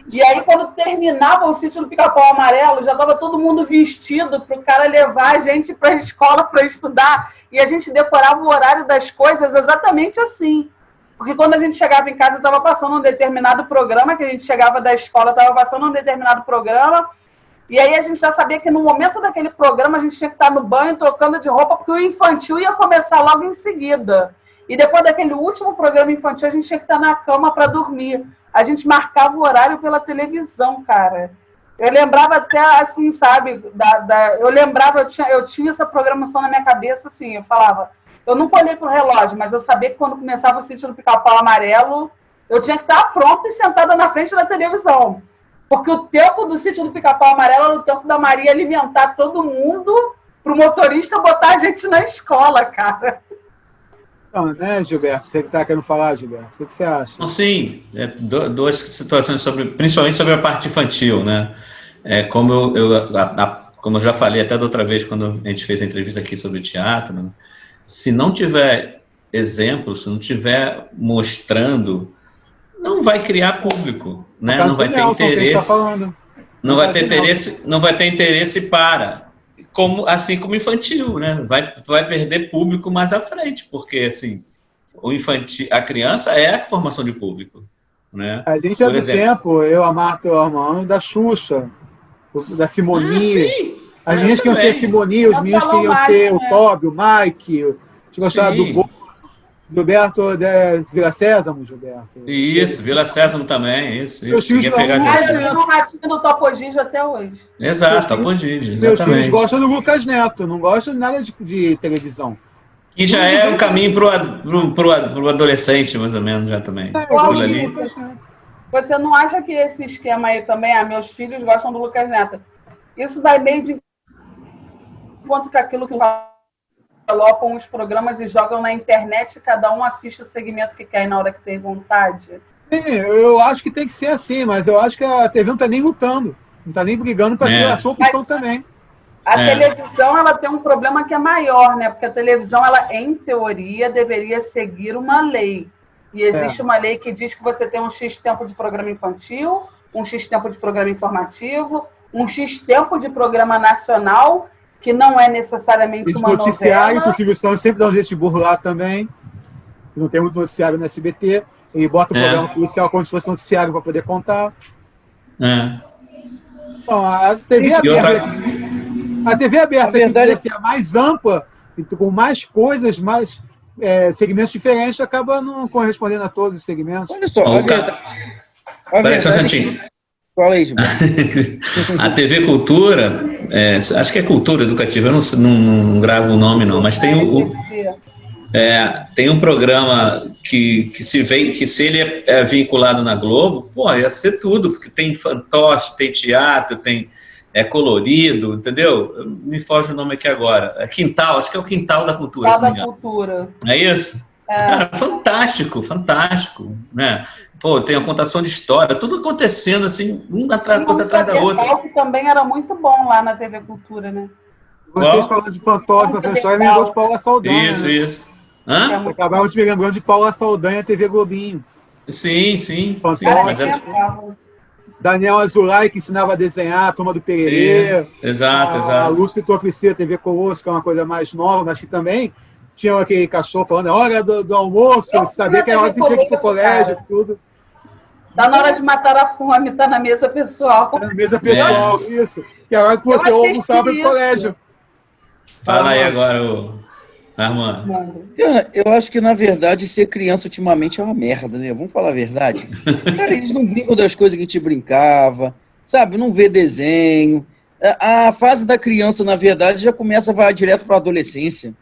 S5: E aí, quando terminava o Sítio do Pica-Pau Amarelo, já estava todo mundo vestido para o cara levar a gente para a escola para estudar, e a gente decorava o horário das coisas exatamente assim. Porque quando a gente chegava em casa, estava passando um determinado programa, que a gente chegava da escola, estava passando um determinado programa, e aí a gente já sabia que no momento daquele programa a gente tinha que estar no banho, trocando de roupa, porque o infantil ia começar logo em seguida. E depois daquele último programa infantil, a gente tinha que estar na cama para dormir. A gente marcava o horário pela televisão, cara. Eu lembrava até, assim, sabe, eu tinha essa programação na minha cabeça, assim, eu falava... Eu nunca olhei pro relógio, mas eu sabia que quando começava o Sítio do Pica-Pau Amarelo, eu tinha que estar pronta e sentada na frente da televisão. Porque o tempo do Sítio do Pica-Pau Amarelo era o tempo da Maria alimentar todo mundo pro motorista botar a gente na escola, cara.
S2: Não, né, Gilberto? Você que está querendo falar, Gilberto? O que você acha?
S4: Então, sim, duas situações, principalmente sobre a parte infantil, né? Como como eu já falei até da outra vez, quando a gente fez a entrevista aqui sobre teatro, né? Se não tiver exemplo, se não tiver mostrando, não vai criar público, né? Não vai ter interesse. Não vai ter interesse, não vai ter interesse para, assim como infantil, né? Vai perder público mais à frente, porque assim, o infantil, a criança é a formação de público, né?
S2: A gente é do tempo, eu, a Marta e o Armando, da Xuxa, da Simoni.
S4: Sim,
S2: as meninas que iam ser Simoni, os meninos que iam ser o Toby, o Mike, a gente gostava do Bozo, Gilberto Vila Sésamo, Gilberto.
S4: Isso, Vila Sésamo também, isso.
S2: Meus filhos
S5: eu no ratinho do Topo Gigio até hoje.
S4: Exato, Topo Gigio,
S2: meus filhos gostam do Lucas Neto, não gostam de nada de televisão.
S4: Que já é um caminho pro adolescente, mais ou menos, já também.
S5: Você não acha que esse esquema aí também, meus filhos gostam do Lucas Neto, isso vai meio de encontro com aquilo que colocam os programas e jogam na internet, cada um assiste o segmento que quer e na hora que tem vontade?
S2: Sim, eu acho que tem que ser assim, mas eu acho que a TV não está nem lutando, não está nem brigando para ter a sua opção também.
S5: A televisão, ela tem um problema que é maior, né? Porque a televisão, ela, em teoria, deveria seguir uma lei. E existe uma lei que diz que você tem um X tempo de programa infantil, um X tempo de programa informativo, um X tempo de programa nacional, que não é necessariamente uma
S2: noticiário,
S5: novela.
S2: O Silvio Santos sempre dá um jeito de burlar também. Não tem muito noticiário no SBT. Ele bota o programa policial como se fosse noticiário para poder contar. Então, a TV aberta... A TV aberta, que deve ser a mais ampla, com mais coisas, mais segmentos diferentes, acaba não correspondendo a todos os segmentos.
S3: Olha só,
S4: Espera só um instantinho.
S3: Fala aí, Gilberto.
S4: A TV Cultura, acho que é Cultura Educativa, eu não gravo o nome não, mas tem um programa que se ele é vinculado na Globo, ia ser tudo, porque tem fantoche, tem teatro, tem colorido, entendeu? Me foge o nome aqui agora. Quintal, acho que é o Quintal da Cultura.
S5: Quintal da Cultura.
S4: É isso? Cara, fantástico, né? Pô, tem a contação de história, tudo acontecendo assim, uma coisa atrás da outra.
S5: Que também era muito bom lá na TV Cultura, né?
S2: Vocês falando de fantoche, essa história me lembrou de Paula Saldanha.
S4: Isso.
S2: Acabaram de me lembrando de Paula Saldanha, TV Globinho.
S4: Sim.
S2: Daniel Azulay, que ensinava a desenhar, a Turma do Pererê.
S4: Exato.
S2: A Lúcia Torpicê, TV Colosso, que é uma coisa mais nova, mas que também tinha aquele cachorro falando, é hora do almoço, sabia que era hora de você ir pro colégio, tudo.
S5: Tá na hora de matar a fome, tá na mesa pessoal.
S2: Tá na mesa pessoal, isso. Que é a hora que você almoçava pro colégio.
S4: Fala aí agora, Armando.
S3: Eu acho que, na verdade, ser criança ultimamente é uma merda, né? Vamos falar a verdade. Cara, eles não brincam das coisas que a gente brincava, sabe? Não vê desenho. A fase da criança, na verdade, já vai direto para a adolescência,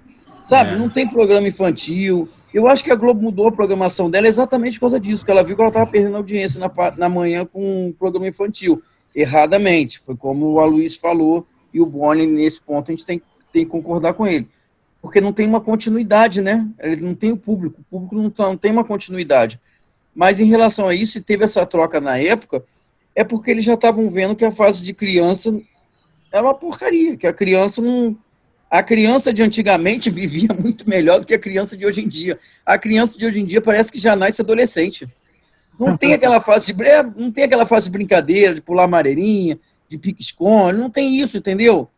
S3: sabe? Não tem programa infantil. Eu acho que a Globo mudou a programação dela exatamente por causa disso, que ela viu que ela estava perdendo audiência na manhã com um programa infantil. Erradamente. Foi como o Aloysio falou, e o Boni, nesse ponto, a gente tem que concordar com ele. Porque não tem uma continuidade, né? Ele não tem o público não tem uma continuidade. Mas em relação a isso, se teve essa troca na época, é porque eles já estavam vendo que a fase de criança é uma porcaria, que a criança não... A criança de antigamente vivia muito melhor do que a criança de hoje em dia. A criança de hoje em dia parece que já nasce adolescente. Não tem aquela fase de brincadeira, de pular amarelinha, de pique-esconde, não tem isso, entendeu?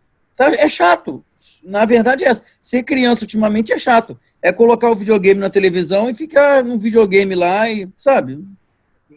S3: É chato. Na verdade, ser criança ultimamente é chato. É colocar o videogame na televisão e ficar no videogame lá e, sabe?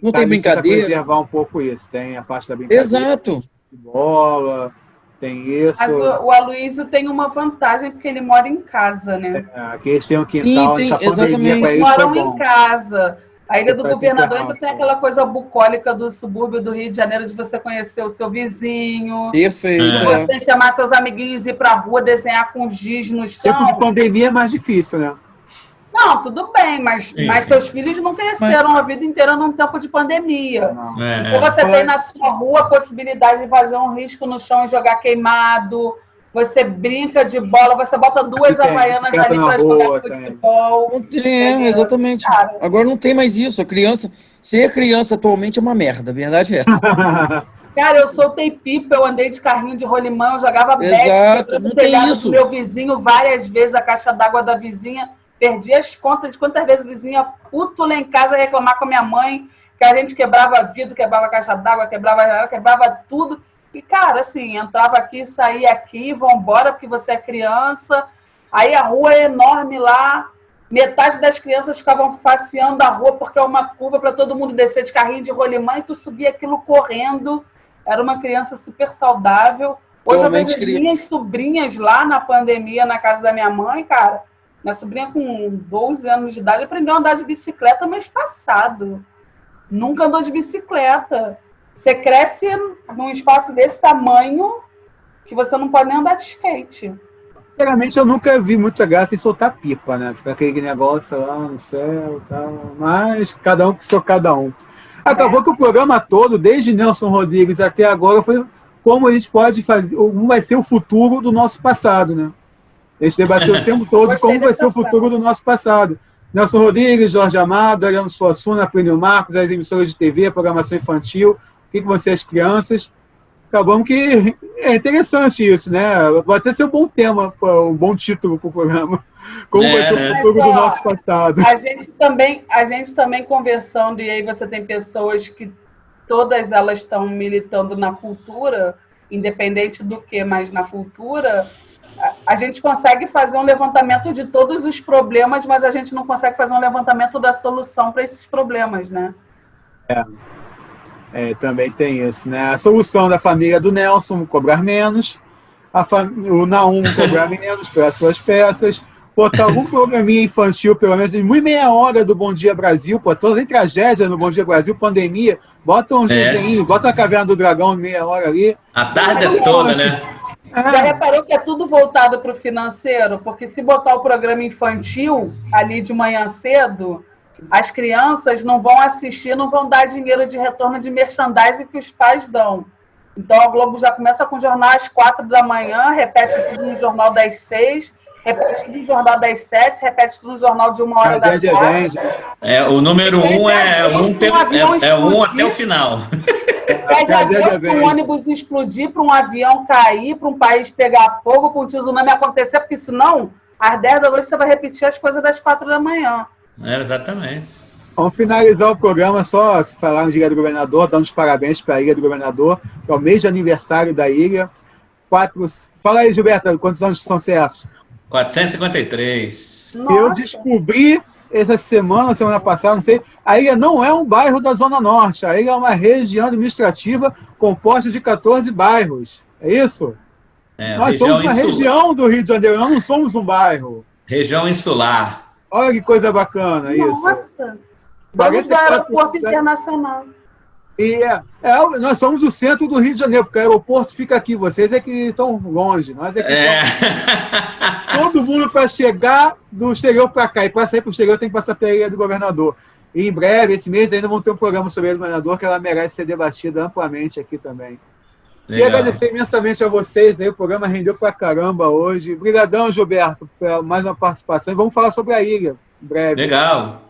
S3: Não tem brincadeira.
S2: Preservar um pouco isso. Tem a parte da brincadeira.
S3: Exato.
S2: De bola, tem isso.
S5: Mas o Aloysio tem uma vantagem porque ele mora em casa, né?
S2: Aqui eles têm um quintal,
S3: essa pandemia
S5: eles moram em casa. A Ilha do Governador ainda tem aquela coisa bucólica do subúrbio do Rio de Janeiro de você conhecer o seu vizinho.
S3: Perfeito.
S5: De você chamar seus amiguinhos e ir pra rua, desenhar com giz no chão.
S2: Tempo de pandemia é mais difícil, né?
S5: Não, tudo bem, mas seus filhos não cresceram a vida inteira num tempo de pandemia. Então você tem na sua rua a possibilidade de fazer um risco no chão e jogar queimado. Você brinca de bola, você bota duas havaianas ali para jogar futebol.
S3: Não tem, exatamente. Cara. Agora não tem mais isso. Ser criança atualmente é uma merda, a verdade é essa.
S5: Cara, eu soltei pipa, eu andei de carrinho de rolimã, eu jogava
S3: Exato, não
S5: no
S3: tem
S5: telhado
S3: isso.
S5: do meu vizinho várias vezes, a caixa d'água da vizinha. Perdi as contas de quantas vezes o vizinho ia puto lá em casa reclamar com a minha mãe, que a gente quebrava vidro, quebrava caixa d'água, quebrava tudo. E, cara, assim, entrava aqui, saía aqui, vambora, porque você é criança. Aí a rua é enorme lá, metade das crianças ficavam passeando a rua porque é uma curva para todo mundo descer de carrinho de rolimã e tu subia aquilo correndo. Era uma criança super saudável. Hoje eu vejo minhas sobrinhas lá na pandemia, na casa da minha mãe, cara. Minha sobrinha com 12 anos de idade aprendeu a andar de bicicleta mês passado. Nunca andou de bicicleta. Você cresce num espaço desse tamanho que você não pode nem andar de skate.
S2: Sinceramente, eu nunca vi muita graça em soltar pipa, né? Ficar aquele negócio lá no céu e tal. Mas cada um que sou cada um. Acabou que o programa todo, desde Nelson Rodrigues até agora, foi como a gente pode fazer, como vai ser o futuro do nosso passado, né? A gente debateu o tempo todo como vai ser o futuro do nosso passado. Nelson Rodrigues, Jorge Amado, Ariano Suassuna, Plínio Marcos, as emissoras de TV, a programação infantil, o que vão ser as crianças. Acabamos que é interessante isso, né? Vai até ser um bom tema, um bom título para o programa. Como vai ser o futuro do nosso passado.
S5: A gente também conversando, e aí você tem pessoas que todas elas estão militando na cultura, independente do que, mas na cultura, a gente consegue fazer um levantamento de todos os problemas, mas a gente não consegue fazer um levantamento da solução para esses problemas, né?
S2: Também tem isso, né? A solução da família do Nelson, cobrar menos, o Naum cobrar menos pelas suas peças, botar algum programinha infantil, pelo menos de meia hora do Bom Dia Brasil, pô, toda tem tragédia no Bom Dia Brasil, pandemia, bota uns desenhinhos, bota a Caverna do Dragão meia hora ali.
S4: A tarde toda, né?
S5: Já reparou que é tudo voltado para o financeiro? Porque se botar o programa infantil ali de manhã cedo, as crianças não vão assistir, não vão dar dinheiro de retorno de merchandising que os pais dão. Então a Globo já começa com o jornal às 4 da manhã, repete tudo no jornal das 6, repete tudo no jornal das 7, repete tudo no jornal de 1 hora da tarde.
S4: O número 1 é um até o final.
S5: Para um ônibus explodir, para um avião cair, para um país pegar fogo, para um tsunami acontecer, porque senão, às 10 da noite, você vai repetir as coisas das 4 da manhã.
S4: Exatamente.
S2: Vamos finalizar o programa só se falar de Ilha do Governador, dando os parabéns para a Ilha do Governador, que é o mês de aniversário da ilha. Fala aí, Gilberto, quantos anos são certos?
S4: 453.
S5: Nossa.
S2: Eu descobri essa semana passada, não sei, a ilha não é um bairro da Zona Norte, a ilha é uma região administrativa composta de 14 bairros. É isso? Nós somos uma região do Rio de Janeiro, nós não somos um bairro.
S4: Região insular.
S2: Olha que coisa bacana isso.
S5: Nossa! Vamos do aeroporto internacional.
S2: E nós somos o centro do Rio de Janeiro, porque o aeroporto fica aqui, vocês é que estão longe, nós é que estamos... Todo mundo para chegar do exterior para cá, e para sair para o exterior tem que passar pela Ilha do Governador. E em breve, esse mês, ainda vamos ter um programa sobre a Ilha do Governador, que ela merece ser debatida amplamente aqui também. Legal. E agradecer imensamente a vocês, aí, o programa rendeu pra caramba hoje. Obrigadão, Gilberto, por mais uma participação, e vamos falar sobre a ilha em breve.
S4: Legal.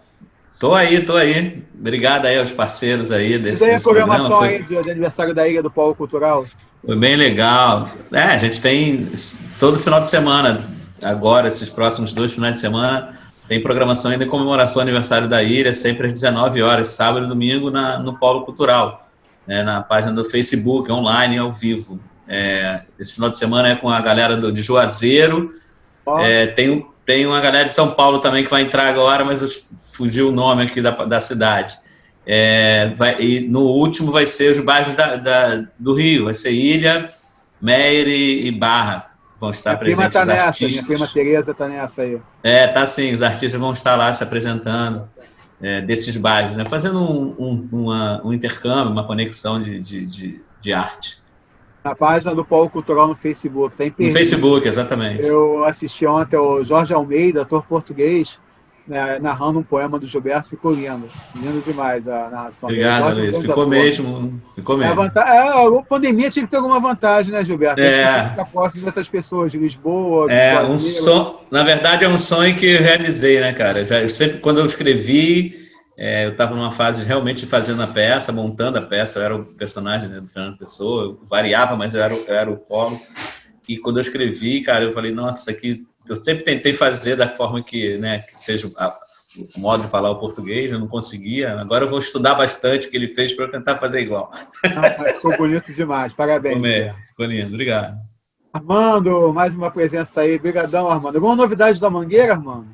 S4: Tô aí. Obrigado aí aos parceiros aí desse programa.
S2: E a programação aí de aniversário da Ilha do Polo Cultural?
S4: Foi bem legal. A gente tem todo final de semana, agora, esses próximos 2 finais de semana, tem programação ainda em comemoração do aniversário da ilha, sempre às 19 horas, sábado e domingo, no Polo Cultural, na página do Facebook, online, ao vivo. Esse final de semana é com a galera de Juazeiro, tem uma galera de São Paulo também que vai entrar agora, mas fugiu o nome aqui da cidade. E no último vai ser os bairros do Rio, vai ser Ilha, Meier e Barra, vão estar presentes os artistas.
S2: Minha prima Tereza está nessa aí.
S4: Tá sim, os artistas vão estar lá se apresentando desses bairros, né? Fazendo um intercâmbio, uma conexão de arte.
S2: Na página do Polo Cultural no Facebook. Tem
S4: no Facebook, exatamente.
S2: Eu assisti ontem o Jorge Almeida, ator português, narrando um poema do Gilberto, ficou lindo. Lindo demais a narração.
S4: Obrigado, Luiz. Ficou mesmo.
S2: A pandemia tinha que ter alguma vantagem, né, Gilberto? Ficar próximo dessas pessoas de Lisboa.
S4: Na verdade, é um sonho que eu realizei, né, cara? Eu sempre, quando eu escrevi, eu estava numa fase realmente fazendo a peça, montando a peça, eu era o personagem, né, do Fernando Pessoa, eu variava, mas eu era o polo. E quando eu escrevi, cara, eu falei, nossa, aqui eu sempre tentei fazer da forma que, né, que seja o modo de falar o português, eu não conseguia. Agora eu vou estudar bastante o que ele fez para eu tentar fazer igual.
S2: Ficou bonito demais, parabéns.
S4: Ficou lindo, obrigado.
S2: Armando, mais uma presença aí, brigadão, Armando. Alguma novidade da Mangueira, Armando?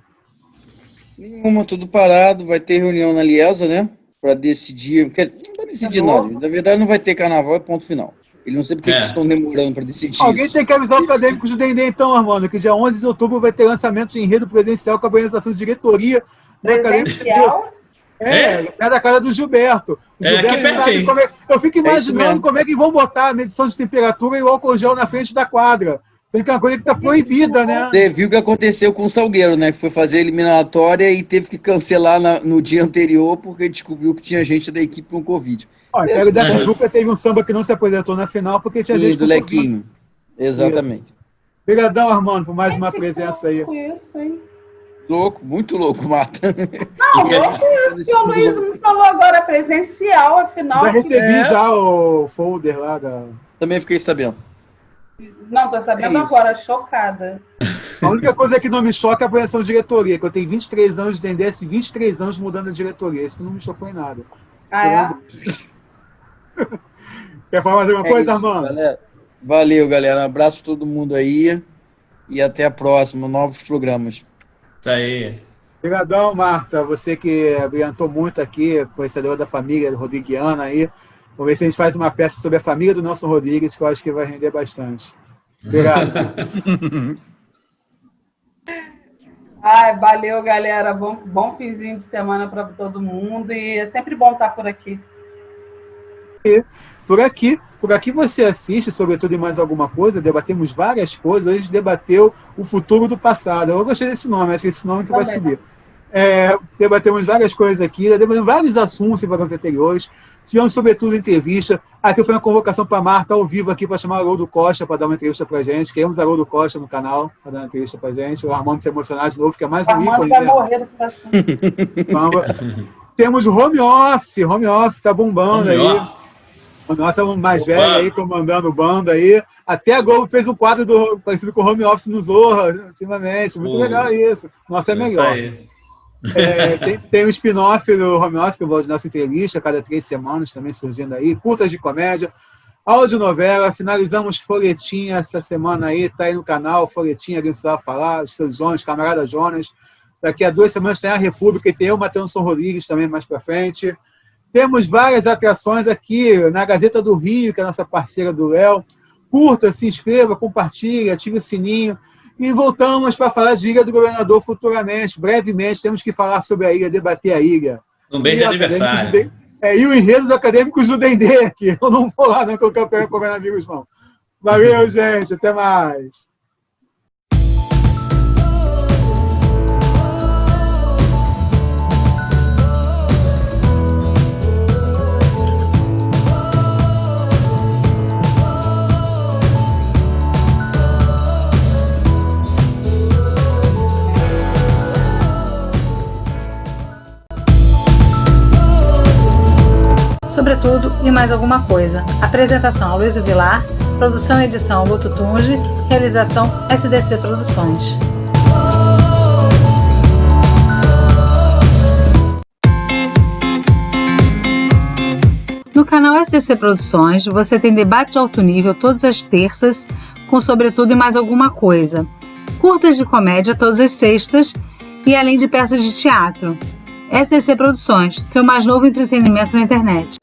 S3: Nenhuma, tudo parado, vai ter reunião na Liesa, né, para decidir, não vai decidir nada, na verdade não vai ter carnaval, é ponto final. Ele não sei porque eles estão demorando para decidir.
S2: Alguém
S3: isso.
S2: tem que avisar os acadêmicos do Dendê, então, Armando, que dia 11 de outubro vai ter lançamento de enredo presencial com a apresentação de diretoria.
S5: Presencial?
S2: É da casa do Gilberto.
S4: Aqui pertinho.
S2: Eu fico imaginando como é que vão botar a medição de temperatura e o álcool gel na frente da quadra. Sendo que é uma coisa que está proibida, né?
S3: Você viu o que aconteceu com o Salgueiro, né? Que foi fazer a eliminatória e teve que cancelar no dia anterior porque descobriu que tinha gente da equipe com Covid.
S2: Olha, pega da Tijuca, teve um samba que não se apresentou na final porque tinha gente
S3: do Lequinho. Exatamente.
S2: Obrigadão, Armando, por mais uma presença aí.
S5: Isso, hein?
S3: Louco, muito louco, Marta.
S5: Não, louco isso que o Luiz me falou agora, presencial, afinal.
S2: Já recebi já o folder lá da...
S3: Também fiquei sabendo.
S5: Não, tô sabendo agora, chocada.
S2: A única coisa que não me choca é a apreensão de diretoria, que eu tenho 23 anos de Dendê, 23 anos mudando a diretoria. Isso que não me chocou em nada.
S5: Ah,
S2: Quer falar mais alguma coisa, Armando?
S3: Galera. Valeu, galera. Um abraço a todo mundo aí e até a próxima, novos programas.
S4: Isso aí.
S2: Obrigadão, Marta. Você que brilhantou muito aqui, conhecedora da família rodriguiana aí. Vamos ver se a gente faz uma peça sobre a família do Nelson Rodrigues, que eu acho que vai render bastante. Obrigado.
S5: Valeu, galera. Bom finzinho de semana para todo mundo. E é sempre bom estar por aqui.
S2: Por aqui você assiste, sobretudo, em mais alguma coisa. Debatemos várias coisas. Hoje a gente debateu o futuro do passado. Eu gostei desse nome, acho que é esse nome que vai subir. Debatemos várias coisas aqui, debatemos vários assuntos em programas anteriores. Tivemos, sobretudo, entrevista. Aqui foi uma convocação para a Marta ao vivo aqui para chamar o Haroldo Costa para dar uma entrevista para a gente. Queremos o Haroldo Costa no canal para dar uma entrevista para a gente. O Armando se emocionar de novo, que é mais um ícone.
S5: O Armando vai morrer do coração.
S2: Temos o home office está bombando aí. O nosso mais velho aí, comandando o bando aí. Até a Globo fez um quadro parecido com o home office no Zorra, ultimamente. Muito legal isso. Nossa, é melhor. Tem um spin-off do home office, que eu vou de nossa entrevista, a cada 3 semanas também surgindo aí. Curtas de comédia, audionovela. Finalizamos Folhetim essa semana aí, tá aí no canal. Folhetim, alguém precisava falar, os seus Jonas, camarada Jonas. Daqui a 2 semanas tem a República e tem eu, Matheus Rodrigues, também mais para frente. Temos várias atrações aqui na Gazeta do Rio, que é a nossa parceira do Léo. Curta, se inscreva, compartilhe, ative o sininho. E voltamos para falar de Ilha do Governador futuramente. Brevemente, temos que falar sobre a ilha, debater a ilha.
S4: Um beijo de aniversário.
S2: E o enredo dos acadêmicos do Dendê aqui. Eu não vou lá, não, que eu quero pegar coronavírus, não. Valeu, gente. Até mais.
S1: Sobretudo e mais alguma coisa. Apresentação Aloysio Vilar, produção e edição Luto Tunge, realização SDC Produções. No canal SDC Produções, você tem debate de alto nível todas as terças, com Sobretudo e mais alguma coisa. Curtas de comédia todas as sextas e além de peças de teatro. SDC Produções, seu mais novo entretenimento na internet.